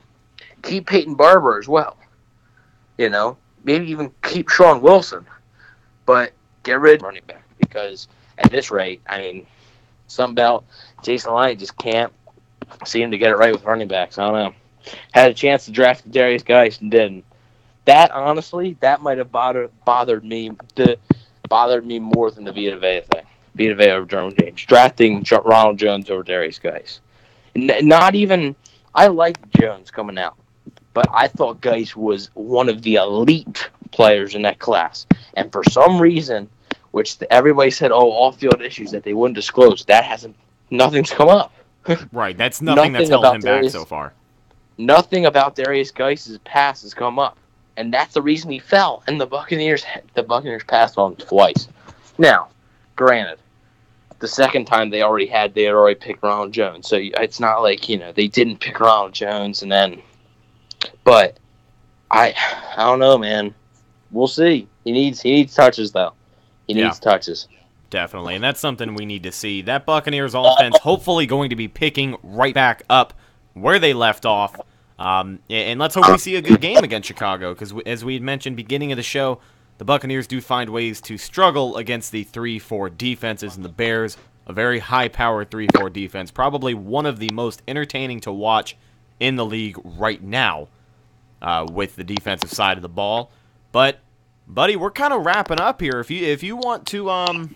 Keep Peyton Barber as well. Maybe even keep Sean Wilson. But get rid of running back because at this rate, something about Jason Light just can't seem to get it right with running backs. I don't know. Had a chance to draft Darius Geis and didn't. That honestly, that might have bothered me more than the Vita Vea thing. Vita Vea over Jerome James. Drafting Ronald Jones over Darius Geis. Not even. I liked Jones coming out, but I thought Geis was one of the elite players in that class. And for some reason, which everybody said, off-field issues that they wouldn't disclose, nothing's come up.
Right, that's nothing that's held him back so far.
Nothing about Darius Geis' past has come up. And that's the reason he fell. And the Buccaneers passed on him twice. Now, granted, the second time they had already picked Ronald Jones. So it's not like, they didn't pick Ronald Jones and then. But I don't know, man. We'll see. He needs touches, though. He needs touches.
Definitely, and that's something we need to see. That Buccaneers offense hopefully going to be picking right back up where they left off. And let's hope we see a good game against Chicago, because as we had mentioned beginning of the show, the Buccaneers do find ways to struggle against the 3-4 defenses, and the Bears, a very high-powered 3-4 defense, probably one of the most entertaining to watch in the league right now with the defensive side of the ball. But, buddy, we're kind of wrapping up here. If you want to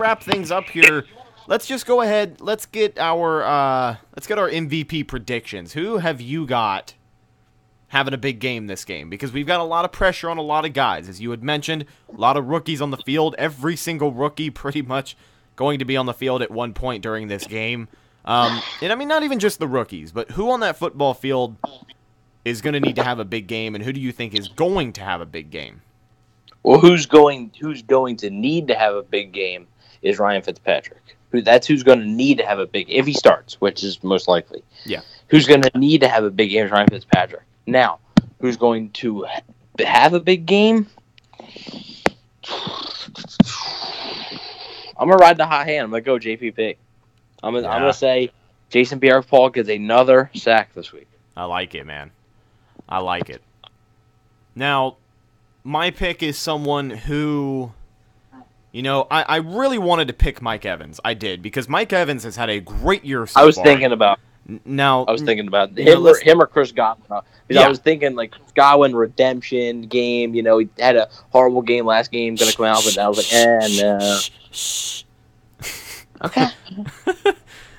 wrap things up here, let's just go ahead. Let's get our MVP predictions. Who have you got having a big game this game? Because we've got a lot of pressure on a lot of guys, as you had mentioned. A lot of rookies on the field. Every single rookie pretty much going to be on the field at one point during this game. And not even just the rookies, but who on that football field is going to need to have a big game, and who do you think is going to have a big game?
Well, who's going to need to have a big game is Ryan Fitzpatrick. That's who's going to need to have a big, if he starts, which is most likely.
Yeah.
Who's going to need to have a big game is Ryan Fitzpatrick. Now, who's going to have a big game? I'm going to ride the hot hand. I'm going to go JPP. I'm going to say Jason Pierre-Paul gets another sack this week.
I like it, man. I like it. Now, my pick is someone who, I really wanted to pick Mike Evans. I did, because Mike Evans has had a great year so far.
I was thinking about him or Chris Godwin. I was thinking, Chris Godwin redemption game. He had a horrible game last game, going to come out, but I was like, no. Okay.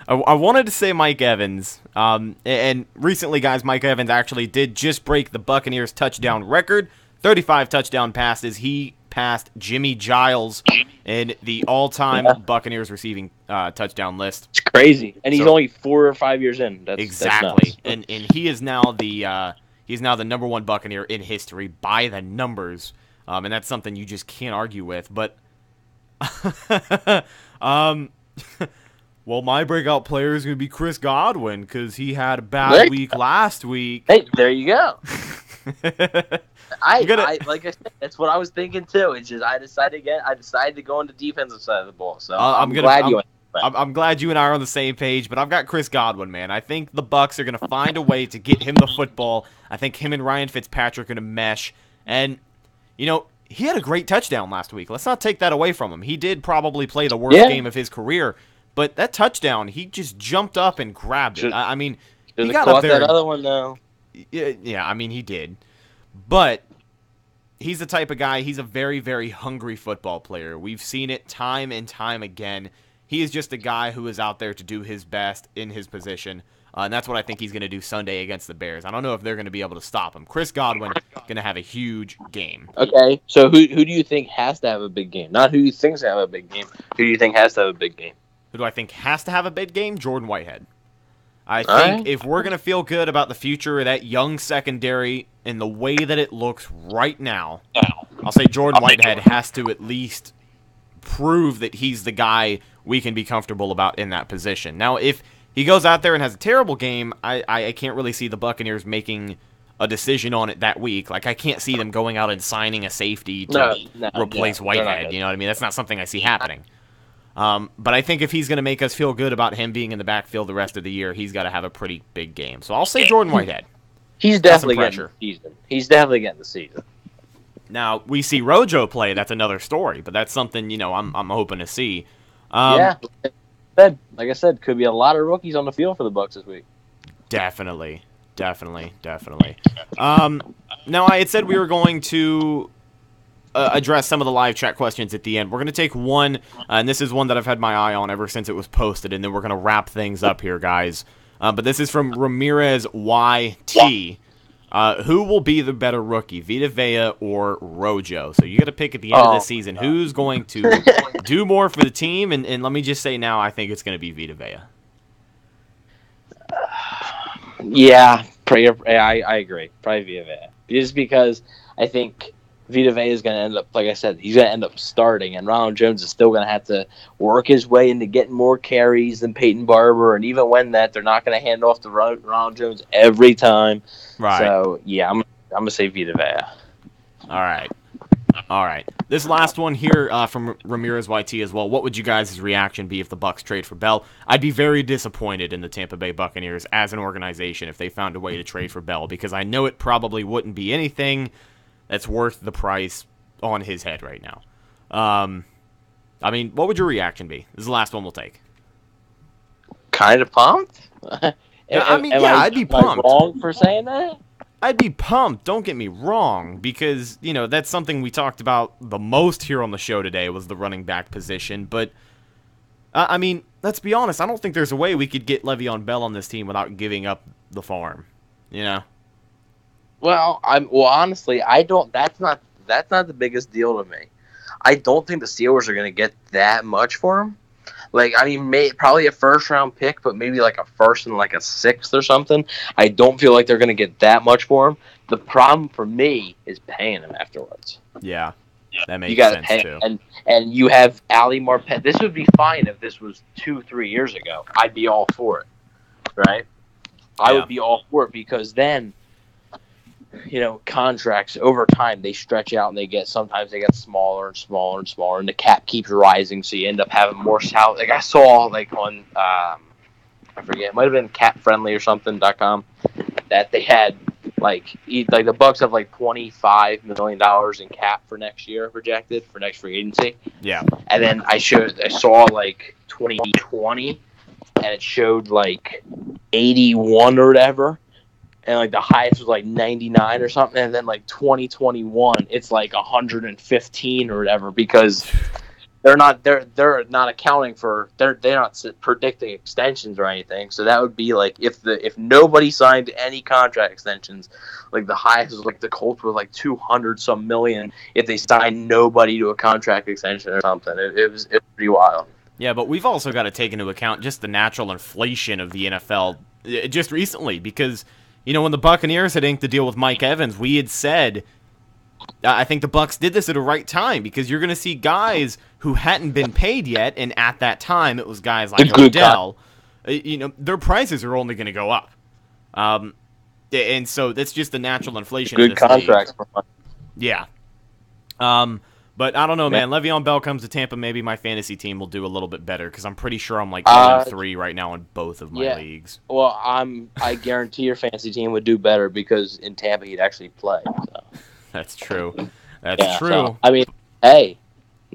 I wanted to say Mike Evans, and recently, guys, Mike Evans actually did just break the Buccaneers touchdown record. 35 touchdown passes. He passed Jimmy Giles in the all-time Buccaneers receiving touchdown list.
It's crazy, and he's only 4 or 5 years in. That's
exactly,
that's
and he is now the He's now the number 1 Buccaneer in history by the numbers, and that's something you just can't argue with. But, well, my breakout player is going to be Chris Godwin because he had a bad week last week.
Hey, there you go. Like I said, that's what I was thinking too. It's just I decided to go on the defensive side of the ball. So I'm
glad you and I are on the same page. But I've got Chris Godwin, man. I think the Bucs are going to find a way to get him the football. I think him and Ryan Fitzpatrick are going to mesh. And he had a great touchdown last week. Let's not take that away from him. He did probably play the worst game of his career, but that touchdown, he just jumped up and grabbed it. I mean, he got up there.
That other one though.
Yeah. I mean, he did, but he's the type of guy. He's a very, very hungry football player. We've seen it time and time again. He is just a guy who is out there to do his best in his position. And that's what I think he's going to do Sunday against the Bears. I don't know if they're going to be able to stop him. Chris Godwin going to have a huge game.
Okay, so who do you think has to have a big game? Not who you think's going to have a big game. Who do you think has to have a big game?
Who do I think has to have a big game? Jordan Whitehead. I think if we're going to feel good about the future of that young secondary and the way that it looks right now, I'll say Jordan Whitehead has to at least prove that he's the guy we can be comfortable about in that position. Now, if he goes out there and has a terrible game, I can't really see the Buccaneers making a decision on it that week. Like, I can't see them going out and signing a safety to replace Whitehead. You know what I mean? That's not something I see happening. But I think if he's going to make us feel good about him being in the backfield the rest of the year, he's got to have a pretty big game. So I'll say Jordan Whitehead.
He's definitely getting the season. He's definitely getting the season.
Now, we see Rojo play. That's another story, but that's something, I'm hoping to see.
Like I said, could be a lot of rookies on the field for the Bucs this week.
Definitely. Now, I had said we were going to address some of the live chat questions at the end. We're going to take one, and this is one that I've had my eye on ever since it was posted, and then we're going to wrap things up here, guys. But this is from Ramirez YT. Who will be the better rookie, Vita Vea or Rojo? So you got to pick at the end of the season who's going to do more for the team. And let me just say now, I think it's going to be Vita Vea.
Yeah, I agree. Probably Vita Vea. Just because I think Vita Vea is going to end up, like I said, he's going to end up starting, and Ronald Jones is still going to have to work his way into getting more carries than Peyton Barber, and even when they're not going to hand off to Ronald Jones every time.
Right.
So, yeah, I'm going to say Vita Vea.
All right. This last one here from Ramirez YT as well. What would you guys' reaction be if the Bucs trade for Bell? I'd be very disappointed in the Tampa Bay Buccaneers as an organization if they found a way to trade for Bell, because I know it probably wouldn't be anything that's worth the price on his head right now. I mean, what would your reaction be? This is the last one we'll take.
Kind of pumped?
I'd be pumped.
Am I wrong for saying that?
I'd be pumped, don't get me wrong, because, that's something we talked about the most here on the show today was the running back position. But, let's be honest, I don't think there's a way we could get Le'Veon Bell on this team without giving up the farm,
Well, honestly, I don't. That's not the biggest deal to me. I don't think the Steelers are going to get that much for him. Probably a first-round pick, but maybe like a first and like a sixth or something. I don't feel like they're going to get that much for him. The problem for me is paying him afterwards.
Yeah, that makes sense too.
And you have Ali Marpet. This would be fine if this was 2-3 years ago. I'd be all for it, right? I would be all for it because then, contracts over time, they stretch out and sometimes they get smaller and smaller and smaller, and the cap keeps rising, so you end up having more salary. Like I saw on, I forget, it might have been capfriendly or something.com, that they had the Bucs have $25 million in cap for next year projected for next free agency.
Yeah.
And then I saw 2020, and it showed 81 or whatever. And the highest was 99 or something, and then 2021 it's 115 or whatever, because they're not accounting for they're not predicting extensions or anything. So that would be if nobody signed any contract extensions, the highest was the Colts were 200 some million if they signed nobody to a contract extension or something. It was pretty wild.
Yeah, but we've also got to take into account just the natural inflation of the NFL just recently, because when the Buccaneers had inked the deal with Mike Evans, we had said, I think the Bucs did this at the right time because you're going to see guys who hadn't been paid yet, and at that time it was guys like Odell. Their prices are only going to go up. And so that's just the natural inflation of this
contracts.
Yeah. But I don't know, man. Le'Veon Bell comes to Tampa. Maybe my fantasy team will do a little bit better because I'm pretty sure I'm like 3 right now in both of my leagues.
Well, I guarantee your fantasy team would do better because in Tampa he'd actually play. So.
That's true. That's true.
So, I mean, hey,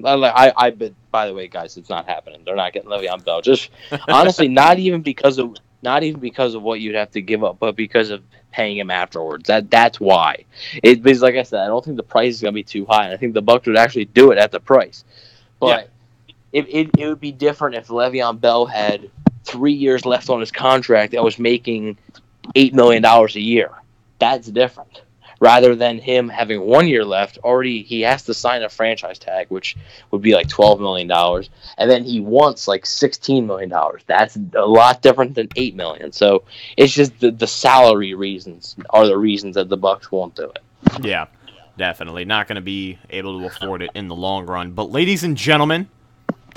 I bet. By the way, guys, it's not happening. They're not getting Le'Veon Bell. Just honestly, not even because of what you'd have to give up, but because of paying him afterwards. That's why. Because like I said, I don't think the price is gonna be too high, and I think the Bucs would actually do it at the price. But it would be different if Le'Veon Bell had 3 years left on his contract and was making $8 million a year. That's different. Rather than him having 1 year left, already he has to sign a franchise tag, which would be like $12 million, and then he wants like $16 million. That's a lot different than $8 million. So it's just the salary reasons are the reasons that the Bucs won't do it.
Yeah, definitely not going to be able to afford it in the long run. But ladies and gentlemen,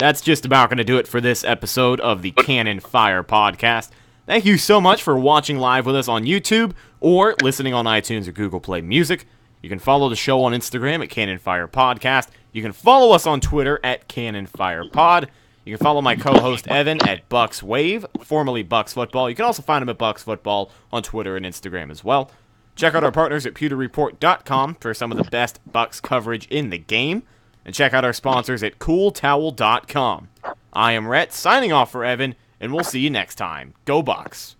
that's just about going to do it for this episode of the Cannon Fire Podcast. Thank you so much for watching live with us on YouTube or listening on iTunes or Google Play Music. You can follow the show on Instagram at Cannon Fire Podcast. You can follow us on Twitter at Cannon Fire Pod. You can follow my co-host Evan at Bucs Wave, formerly Bucs Football. You can also find him at Bucs Football on Twitter and Instagram as well. Check out our partners at pewterreport.com for some of the best Bucs coverage in the game. And check out our sponsors at cooltowel.com. I am Rhett, signing off for Evan, and we'll see you next time. Go Bucs!